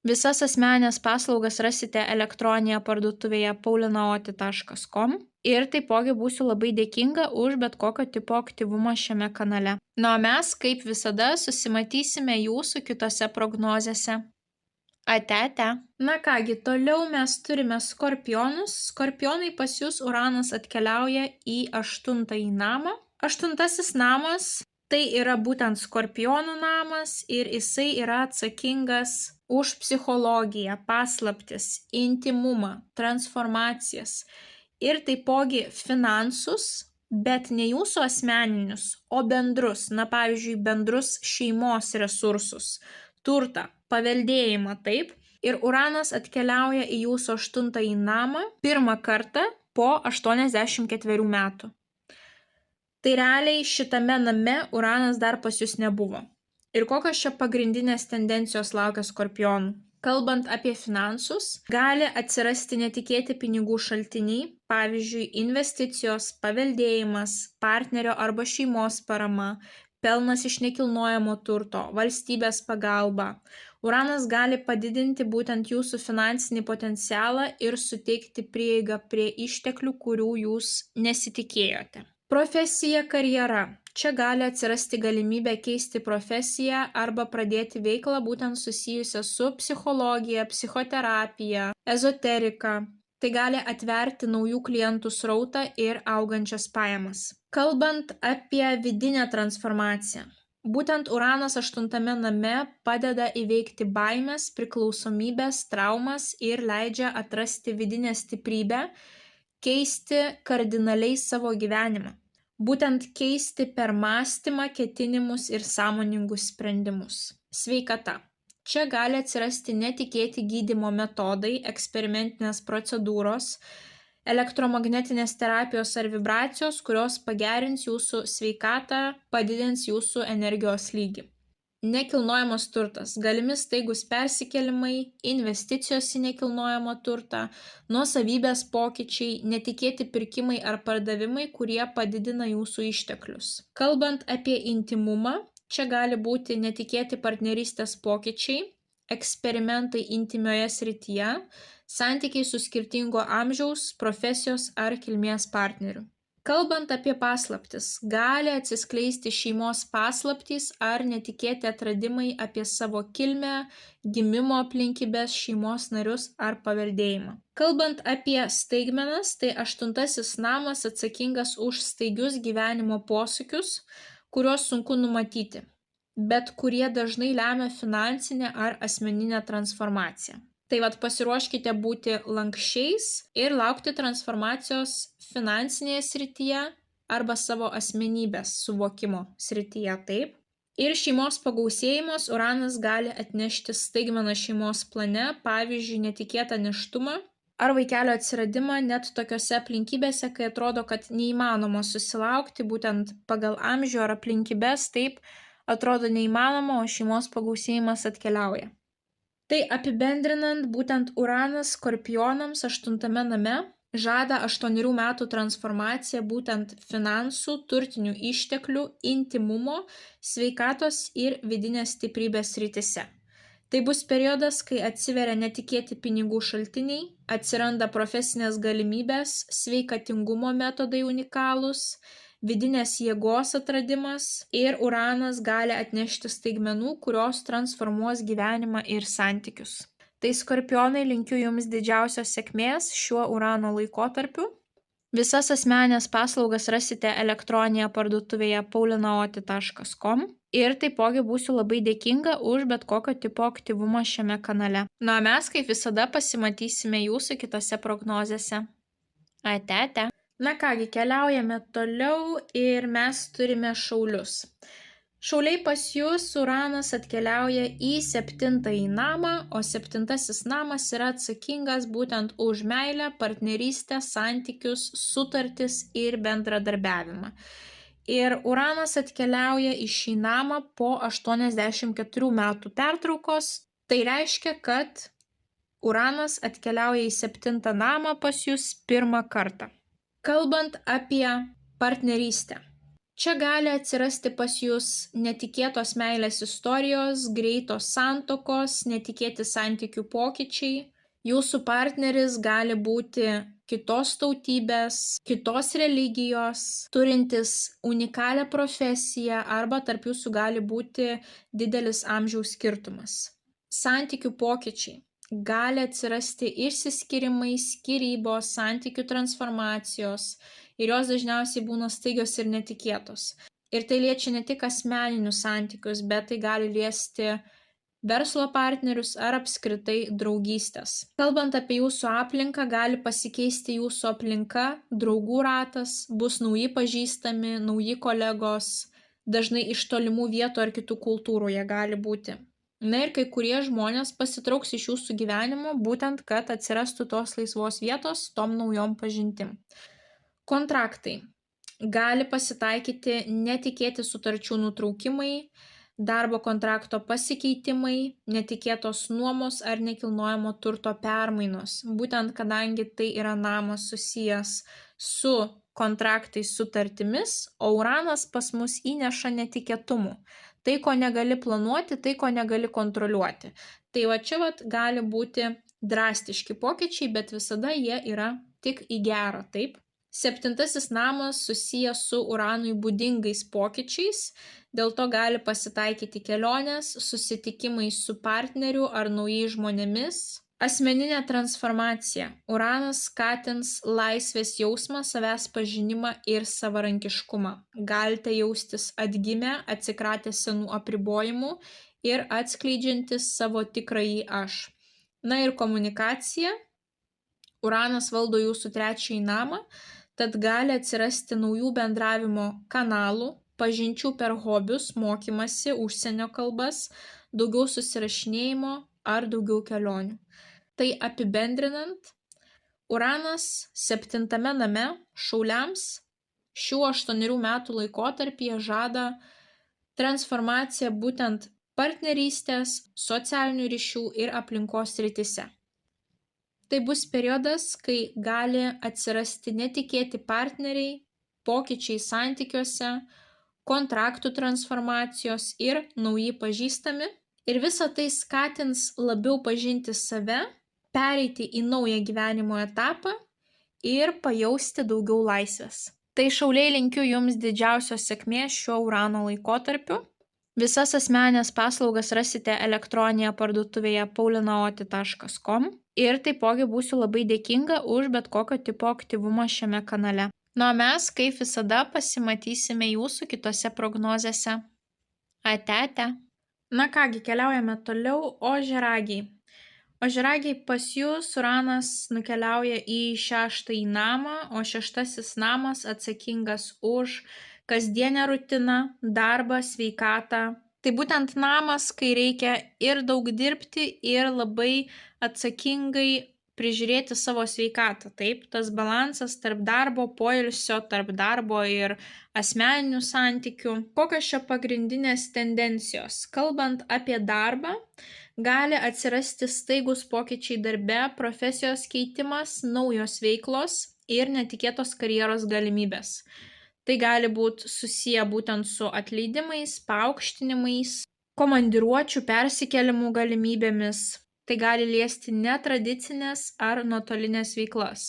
Visas asmeninės paslaugas rasite elektroninėje parduotuvėje paulinaoti.com ir taipogi būsiu labai dėkinga už bet kokio tipo aktyvumą šiame kanale. Na, o mes, kaip visada, susimatysime jūsų kitose prognozėse. Ate. Na kągi, toliau mes turime skorpionus. Skorpionai, pas jūs Uranas atkeliauja į 8. namą. 8. namas tai yra būtent skorpionų namas ir jisai yra atsakingas už psichologiją, paslaptis, intimumą, transformacijas ir taipogi finansus, bet ne jūsų asmeninius, o bendrus, na pavyzdžiui, bendrus šeimos resursus, turtą, paveldėjimą, taip. Ir Uranas atkeliauja į jūsų 8. namą pirmą kartą po 84 metų. Tai realiai šitame name Uranas dar pas jūs nebuvo. Ir kokios čia pagrindinės tendencijos laukia skorpionų? Kalbant apie finansus, gali atsirasti netikėti pinigų šaltiniai, pavyzdžiui, investicijos, paveldėjimas, partnerio arba šeimos parama, pelnas iš nekilnojamo turto, valstybės pagalba. Uranas gali padidinti būtent jūsų finansinį potencialą ir suteikti prieigą prie išteklių, kurių jūs nesitikėjote. Profesija, karjera. Čia gali atsirasti galimybė keisti profesiją arba pradėti veiklą būtent susijusią su psichologija, psichoterapija, ezoterika. Tai gali atverti naujų klientų srautą ir augančias pajamas. Kalbant apie vidinę transformaciją. Būtent Uranas 8. name padeda įveikti baimes, priklausomybės, traumas ir leidžia atrasti vidinę stiprybę, keisti kardinaliai savo gyvenimą. Būtent keisti per mąstymą, ketinimus ir sąmoningus sprendimus. Sveikata. Čia gali atsirasti netikėti gydymo metodai, eksperimentinės procedūros, elektromagnetinės terapijos ar vibracijos, kurios pagerins jūsų sveikatą, padidins jūsų energijos lygį. Nekilnojamas turtas. Galimi staigus persikėlimai, investicijos į nekilnojamą turtą, nuosavybės pokyčiai, netikėti pirkimai ar pardavimai, kurie padidina jūsų išteklius. Kalbant apie intimumą, čia gali būti netikėti partnerystės pokyčiai, eksperimentai intimioje srityje, santykiai su skirtingo amžiaus, profesijos ar kilmės partneriu. Kalbant apie paslaptis, gali atsiskleisti šeimos paslaptys ar netikėti atradimai apie savo kilmę, gimimo aplinkybes, šeimos narius ar paveldėjimą. Kalbant apie staigmenas, tai 8. namas atsakingas už staigius gyvenimo posūkius, kuriuos sunku numatyti, bet kurie dažnai lemia finansinę ar asmeninę transformaciją. Tai pasiruoškite būti lankščiais ir laukti transformacijos finansinėje srityje arba savo asmenybės suvokimo srityje, taip. Ir šeimos pagausėjimas Uranas gali atnešti staigmeną šeimos plane, pavyzdžiui, netikėtą nėštumą ar vaikelio atsiradimą net tokiose aplinkybėse, kai atrodo, kad neįmanoma susilaukti, būtent pagal amžių ar aplinkybės, taip atrodo neįmanoma, o šeimos pagausėjimas atkeliauja. Tai apibendrinant, būtent Uranas Skorpionams 8. name žada 8 metų transformaciją būtent finansų, turtinių išteklių, intymumo, sveikatos ir vidinės stiprybės srityse. Tai bus periodas, kai atsiveria netikėti pinigų šaltiniai, atsiranda profesinės galimybės, sveikatingumo metodai unikalūs, vidinės jėgos atradimas ir Uranas gali atnešti staigmenų, kurios transformuos gyvenimą ir santykius. Tai Skorpionai, linkiu Jums didžiausios sėkmės šiuo Urano laikotarpiu. Visas asmenines paslaugas rasite elektroninėje parduotuvėje paulinaoti.com ir taipogi būsiu labai dėkinga už bet kokio tipo aktyvumą šiame kanale. Na, mes kaip visada pasimatysime Jūsų kitose prognozėse. Ate. Na kągi, keliaujame toliau ir mes turime šaulius. Šauliai, pas Jūs Uranas atkeliauja į 7. namą, o 7. namas yra atsakingas būtent už meilę, partnerystę, santykius, sutartis ir bendradarbiavimą. Ir Uranas atkeliauja į šį namą po 84 metų pertraukos. Tai reiškia, kad Uranas atkeliauja į 7. namą pas Jūs pirmą kartą. Kalbant apie partnerystę. Čia gali atsirasti pas Jūs netikėtos meilės istorijos, greitos santuokos, netikėti santykių pokyčiai. Jūsų partneris gali būti kitos tautybės, kitos religijos, turintis unikalią profesiją arba tarp Jūsų gali būti didelis amžiaus skirtumas. Santykių pokyčiai. Gali atsirasti išsiskyrimai, skyrybos, santykių transformacijos ir jos dažniausiai būna staigios ir netikėtos. Ir tai liečia ne tik asmeninius santykius, bet tai gali liesti verslo partnerius ar apskritai draugystės. Kalbant apie Jūsų aplinką, gali pasikeisti Jūsų aplinka, draugų ratas, bus nauji pažįstami, nauji kolegos, dažnai iš tolimų vietų ar kitų kultūrų jie gali būti. Na ir kai kurie žmonės pasitrauks iš Jūsų gyvenimo, būtent, kad atsirastų tos laisvos vietos tom naujom pažintim. Kontraktai. Gali pasitaikyti netikėti sutarčių nutraukimai, darbo kontrakto pasikeitimai, netikėtos nuomos ar nekilnojamo turto permainos. Būtent kadangi tai yra namas susijęs su kontraktais, sutartimis, o Uranas pas mus įneša netikėtumų. Tai, ko negali planuoti, tai, ko negali kontroliuoti. Tai čia gali būti drastiški pokyčiai, bet visada jie yra tik į gerą, taip? 7. namas susijęs su Uranui būdingais pokyčiais, dėl to gali pasitaikyti kelionės, susitikimai su partneriu ar naujais žmonėmis. Asmeninė transformacija. Uranas skatins laisvės jausmą, savęs pažinimą ir savarankiškumą. Galite jaustis atgimę, atsikratę senų apribojimų ir atskleidžiantis savo tikrąjį aš. Na ir komunikacija. Uranas valdo Jūsų 3. namą, tad gali atsirasti naujų bendravimo kanalų, pažinčių per hobius, mokymasi, užsienio kalbas, daugiau susirašinėjimo ar daugiau kelionių. Tai apibendrinant, Uranas 7. name šauliams šių 8 metų laikotarpyje žada transformaciją būtent partnerystės, socialinių ryšių ir aplinkos srityse. Tai bus periodas, kai gali atsirasti netikėti partneriai, pokyčiai santykiuose, kontraktų transformacijos ir nauji pažįstami. Ir visa tai skatins labiau pažinti save, pereiti į naują gyvenimo etapą ir pajausti daugiau laisvės. Tai šauliai linkiu jums didžiausios sėkmės šiuo Urano laikotarpiu. Visas asmeninės paslaugas rasite elektroninėje parduotuvėje paulinaoti.com ir taipogi būsiu labai dėkinga už bet kokio tipo aktyvumą šiame kanale. Na, o mes, kaip visada, pasimatysime jūsų kitose prognozėse. Ate. Na kągi, keliaujame toliau. Ožiaragiai. Ožiaragiai, pas jūs Uranas nukeliauja į 6-ąjį namą, o 6-asis namas atsakingas už kasdienę rutiną, darbą, sveikatą. Tai būtent namas, kai reikia ir daug dirbti, ir labai atsakingai prižiūrėti savo sveikatą. Taip, tas balansas tarp darbo, poilsio, tarp darbo ir asmeninių santykių. Kokios čia pagrindinės tendencijos? Kalbant apie darbą, gali atsirasti staigus pokyčiai darbe, profesijos keitimas, naujos veiklos ir netikėtos karjeros galimybės. Tai gali būti susiję būtent su atleidimais, paaukštinimais, komandiruočių persikelimų galimybėmis. Tai gali liesti netradicinės ar nuotolinės veiklas.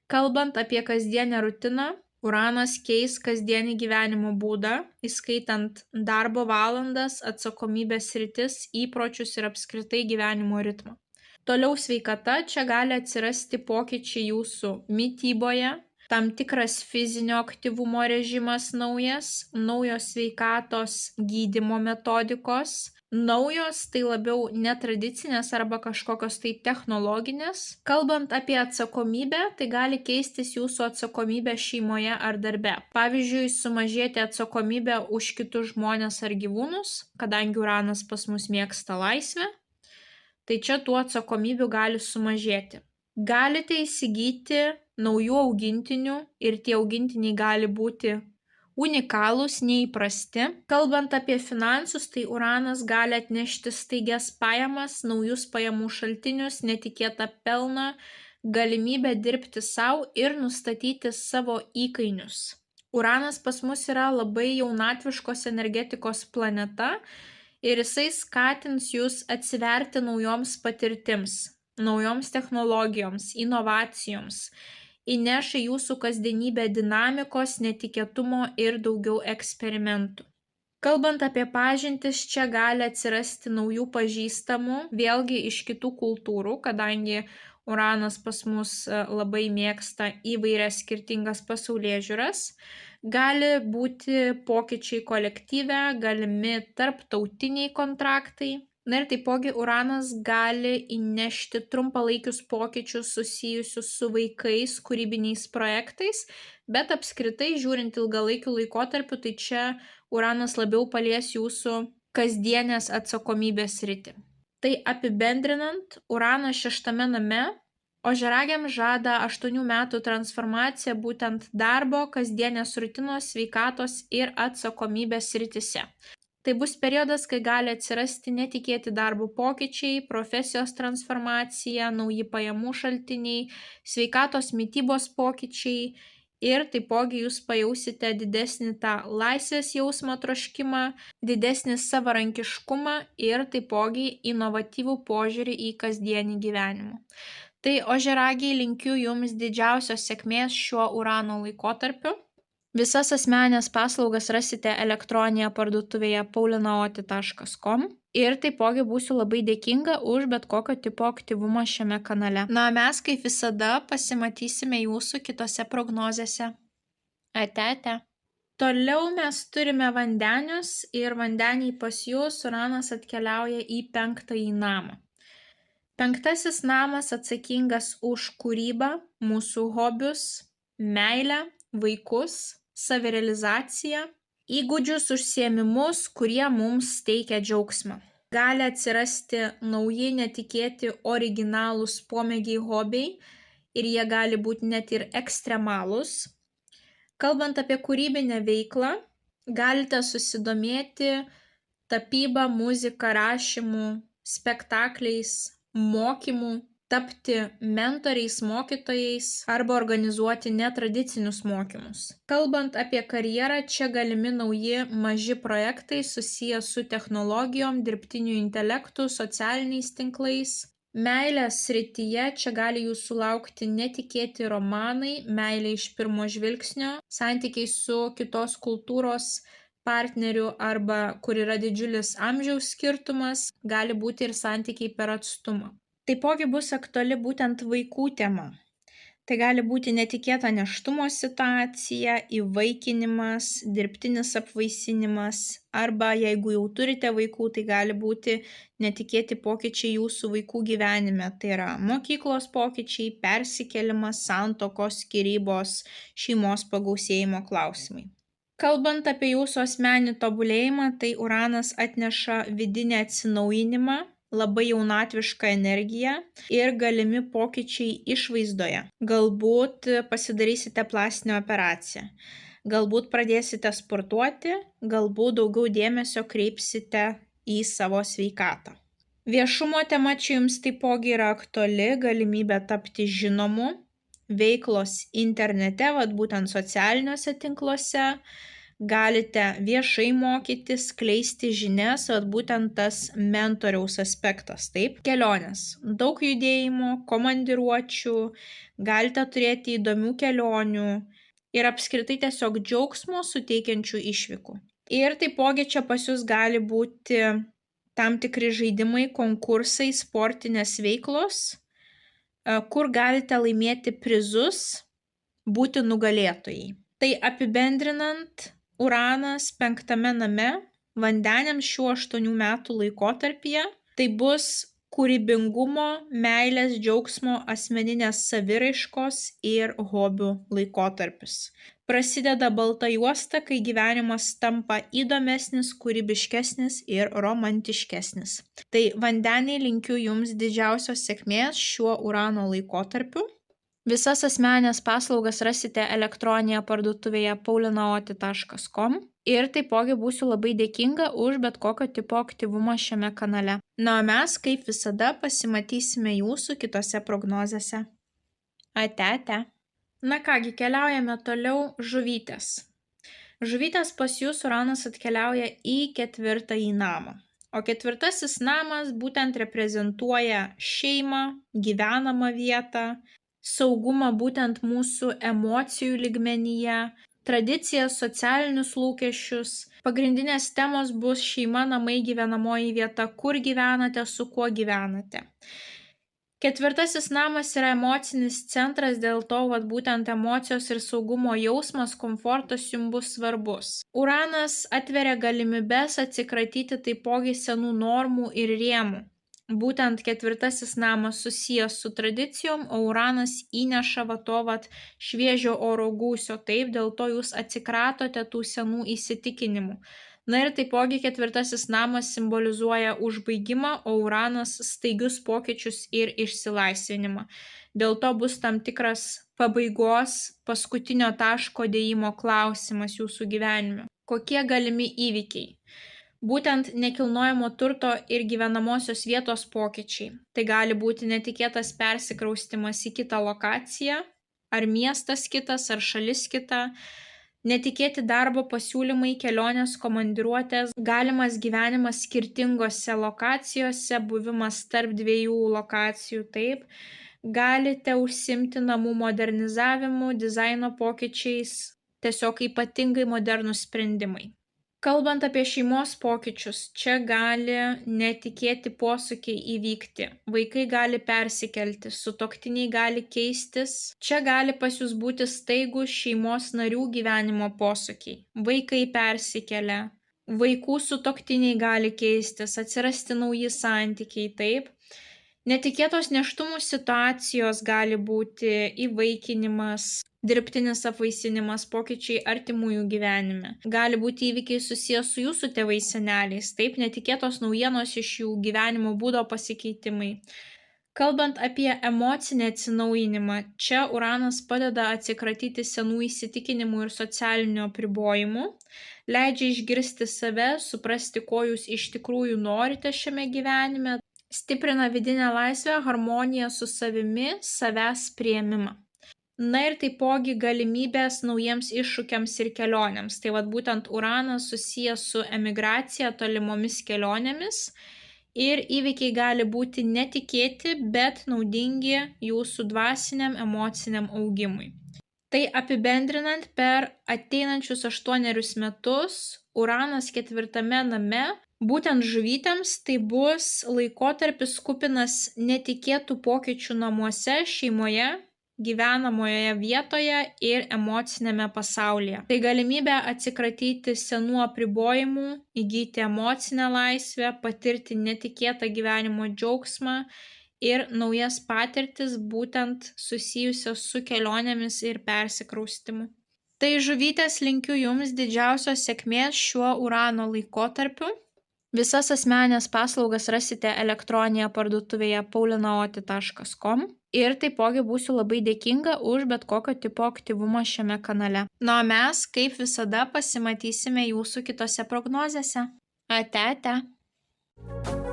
Kalbant apie kasdienę rutiną, Uranas keis kasdienį gyvenimo būdą, įskaitant darbo valandas, atsakomybės sritis, įpročius ir apskritai gyvenimo ritmą. Toliau sveikata, čia gali atsirasti pokyčiai jūsų mityboje, tam tikras fizinio aktyvumo režimas naujas, naujos sveikatos gydymo metodikos, naujos tai labiau netradicinės arba kažkokios tai technologinės. Kalbant apie atsakomybę, tai gali keistis jūsų atsakomybė šeimoje ar darbe. Pavyzdžiui, sumažėti atsakomybę už kitus žmones ar gyvūnus, kadangi Uranas pas mus mėgsta laisvę, tai čia tų atsakomybių gali sumažėti. Galite įsigyti naujų augintinių ir tie augintiniai gali būti unikalūs, neįprasti. Kalbant apie finansus, tai Uranas gali atnešti staigias pajamas, naujus pajamų šaltinius, netikėtą pelną, galimybę dirbti savo ir nustatyti savo įkainius. Uranas pas mus yra labai jaunatviškos energetikos planeta ir jisai skatins jūs atsiverti naujoms patirtims, naujoms technologijoms, inovacijoms, įneš į jūsų kasdienybę dinamikos, netikėtumo ir daugiau eksperimentų. Kalbant apie pažintis, čia gali atsirasti naujų pažįstamų, vėlgi iš kitų kultūrų, kadangi Uranas pas mus labai mėgsta įvairias skirtingas pasaulėžiūras. Gali būti pokyčiai kolektyve, galimi tarptautiniai kontraktai. Na ir taipogi Uranas gali įnešti trumpalaikius pokyčius susijusius su vaikais, kūrybiniais projektais, bet apskritai žiūrint ilgalaikiu laikotarpiu, tai čia Uranas labiau palies jūsų kasdienės atsakomybės sritį. Tai apibendrinant, Uranas 6-ame name ožiaragiams žada 8 metų transformaciją būtent darbo, kasdienės rutinos, sveikatos ir atsakomybės srityse. Tai bus periodas, kai gali atsirasti netikėti darbo pokyčiai, profesijos transformacija, nauji pajamų šaltiniai, sveikatos mitybos pokyčiai ir taipogi jūs pajausite didesnį tą laisvės jausmą, troškimą, didesnį savarankiškumą ir taipogi inovatyvų požiūrį į kasdienį gyvenimą. Tai ožiaragiai, linkiu jums didžiausios sėkmės šiuo Urano laikotarpiu. Visas asmeninės paslaugas rasite elektroninėje parduotuvėje paulinaoti.com ir taipogi būsiu labai dėkinga už bet kokio tipo aktyvumą šiame kanale. Na, mes kaip visada pasimatysime jūsų kitose prognozėse. Ate. Toliau mes turime vandenius ir vandeniai pas jūs Uranas atkeliauja į 5-ąjį namą. 5-asis namas atsakingas už kūrybą, mūsų hobius, meilę, vaikus, savirealizaciją, įgūdžius, užsiėmimus, kurie mums teikia džiaugsmą. Gali atsirasti nauji, netikėti, originalūs pomėgiai, hobiai ir jie gali būti net ir ekstremalūs. Kalbant apie kūrybinę veiklą, galite susidomėti tapyba, muzika, rašymu, spektakliais, mokymu, tapti mentoriais, mokytojais arba organizuoti netradicinius mokymus. Kalbant apie karjerą, čia galimi nauji maži projektai susiję su technologijom, dirbtiniu intelektu, socialiniais tinklais. Meilės srityje čia gali jūsų laukti netikėti romanai, meilė iš pirmo žvilgsnio, santykiai su kitos kultūros partneriu arba kur yra didžiulis amžiaus skirtumas, gali būti ir santykiai per atstumą. Taipogi bus aktuali būtent vaikų tema. Tai gali būti netikėta nėštumo situacija, įvaikinimas, dirbtinis apvaisinimas, arba jeigu jau turite vaikų, tai gali būti netikėti pokyčiai jūsų vaikų gyvenime. Tai yra mokyklos pokyčiai, persikėlimas, santuokos, skyrybos, šeimos pagausėjimo klausimai. Kalbant apie jūsų asmeninį tobulėjimą, tai Uranas atneša vidinį atsinaujinimą, labai jaunatvišką energiją ir galimi pokyčiai išvaizdoje. Galbūt pasidarysite plastinę operaciją, galbūt pradėsite sportuoti, galbūt daugiau dėmesio kreipsite į savo sveikatą. Viešumo tema čia jums taipogi yra aktuali, galimybė tapti žinomu, veiklos internete, būtent socialiniuose tinkluose, galite viešai mokytis, skleisti žinias, būtent tas mentoriaus aspektas, taip, kelionės, daug judėjimo, komandiruočių, galite turėti įdomių kelionių ir apskritai tiesiog džiaugsmo suteikiančių išvykų. Ir taipogi čia pas jūs gali būti tam tikri žaidimai, konkursai, sportinės veiklos, kur galite laimėti prizus, būti nugalėtojai. Tai apibendrinant, Uranas 5 name vandeniams šiuo 8 metų laikotarpyje tai bus kūrybingumo, meilės, džiaugsmo, asmeninės saviraiškos ir hobių laikotarpis. Prasideda balta juosta, kai gyvenimas tampa įdomesnis, kūrybiškesnis ir romantiškesnis. Tai vandeniai linkiu jums didžiausios sėkmės šiuo Urano laikotarpiu. Visas asmeninės paslaugas rasite elektroninėje parduotuvėje paulinaoti.com ir taipogi būsiu labai dėkinga už bet kokio tipo aktyvumą šiame kanale. Na, o mes, kaip visada, pasimatysime jūsų kitose prognozėse. Ate. Na kągi, keliaujame toliau. Žuvytės. Žuvytės pas jūs Uranas atkeliauja į 4. namą. O 4. namas būtent reprezentuoja šeimą, gyvenamą vietą, saugumą būtent mūsų emocijų lygmenyje, tradicijas, socialinius lūkesčius. Pagrindinės temos bus šeima, namai, gyvenamoji vieta, kur gyvenate, su kuo gyvenate. 4. namas yra emocinis centras, dėl to būtent emocijos ir saugumo jausmas, komfortas jums bus svarbus. Uranas atveria galimybes atsikratyti taipogi senų normų ir rėmų. Būtent 4. namas susijęs su tradicijom, o Uranas įneša šviežio oro gūsio, taip, dėl to jūs atsikratote tų senų įsitikinimų. Na ir taipogi 4. namas simbolizuoja užbaigimą, o Uranas staigius pokyčius ir išsilaisvinimą. Dėl to bus tam tikras pabaigos, paskutinio taško dėjimo klausimas jūsų gyvenime. Kokie galimi įvykiai? Būtent nekilnojamo turto ir gyvenamosios vietos pokyčiai. Tai gali būti netikėtas persikraustimas į kitą lokaciją, ar miestas kitas, ar šalis kita, netikėti darbo pasiūlymai, kelionės, komandiruotės, galimas gyvenimas skirtingose lokacijose, buvimas tarp 2 lokacijų, taip. Galite užsimti namų modernizavimu, dizaino pokyčiais, tiesiog ypatingai modernūs sprendimai. Kalbant apie šeimos pokyčius, čia gali netikėti posūkiai įvykti, vaikai gali persikelti, sutuoktiniai gali keistis, čia gali pas jūs būti staigūs šeimos narių gyvenimo posūkiai, vaikai persikelia, vaikų sutuoktiniai gali keistis, atsirasti nauji santykiai, taip. Netikėtos nėštumų situacijos gali būti įvaikinimas, dirbtinis apvaisinimas, pokyčiai artimųjų gyvenime. Gali būti įvykiai susijęs su jūsų tėvais seneliais, taip, netikėtos naujienos iš jų gyvenimo būdo pasikeitimai. Kalbant apie emocinį atsinaujinimą, čia Uranas padeda atsikratyti senų įsitikinimų ir socialinių apribojimų, leidžia išgirsti save, suprasti, ko jūs iš tikrųjų norite šiame gyvenime, stiprina vidinę laisvę, harmoniją su savimi, savęs priėmimą. Na ir taipogi galimybės naujiems iššūkiams ir kelionėms. Tai būtent Uranas susijęs su emigracija, tolimomis kelionėmis ir įvykiai gali būti netikėti, bet naudingi jūsų dvasiniam, emociniam augimui. Tai apibendrinant, per ateinančius 8 metus Uranas 4 name, būtent žuvytėms tai bus laikotarpis kupinas netikėtų pokyčių namuose, šeimoje, gyvenamoje vietoje ir emocinėme pasaulyje. Tai galimybė atsikratyti senų apribojimų, įgyti emocinę laisvę, patirti netikėtą gyvenimo džiaugsmą ir naujas patirtis, būtent susijusios su kelionėmis ir persikraustimu. Tai žuvytės, linkiu jums didžiausios sėkmės šiuo Urano laikotarpiu. Visas asmeninės paslaugas rasite elektroninėje parduotuvėje paulinaoti.com ir taipogi būsiu labai dėkinga už bet kokio tipo aktyvumą šiame kanale. Na, o mes, kaip visada, pasimatysime jūsų kitose prognozėse. Ate, ate.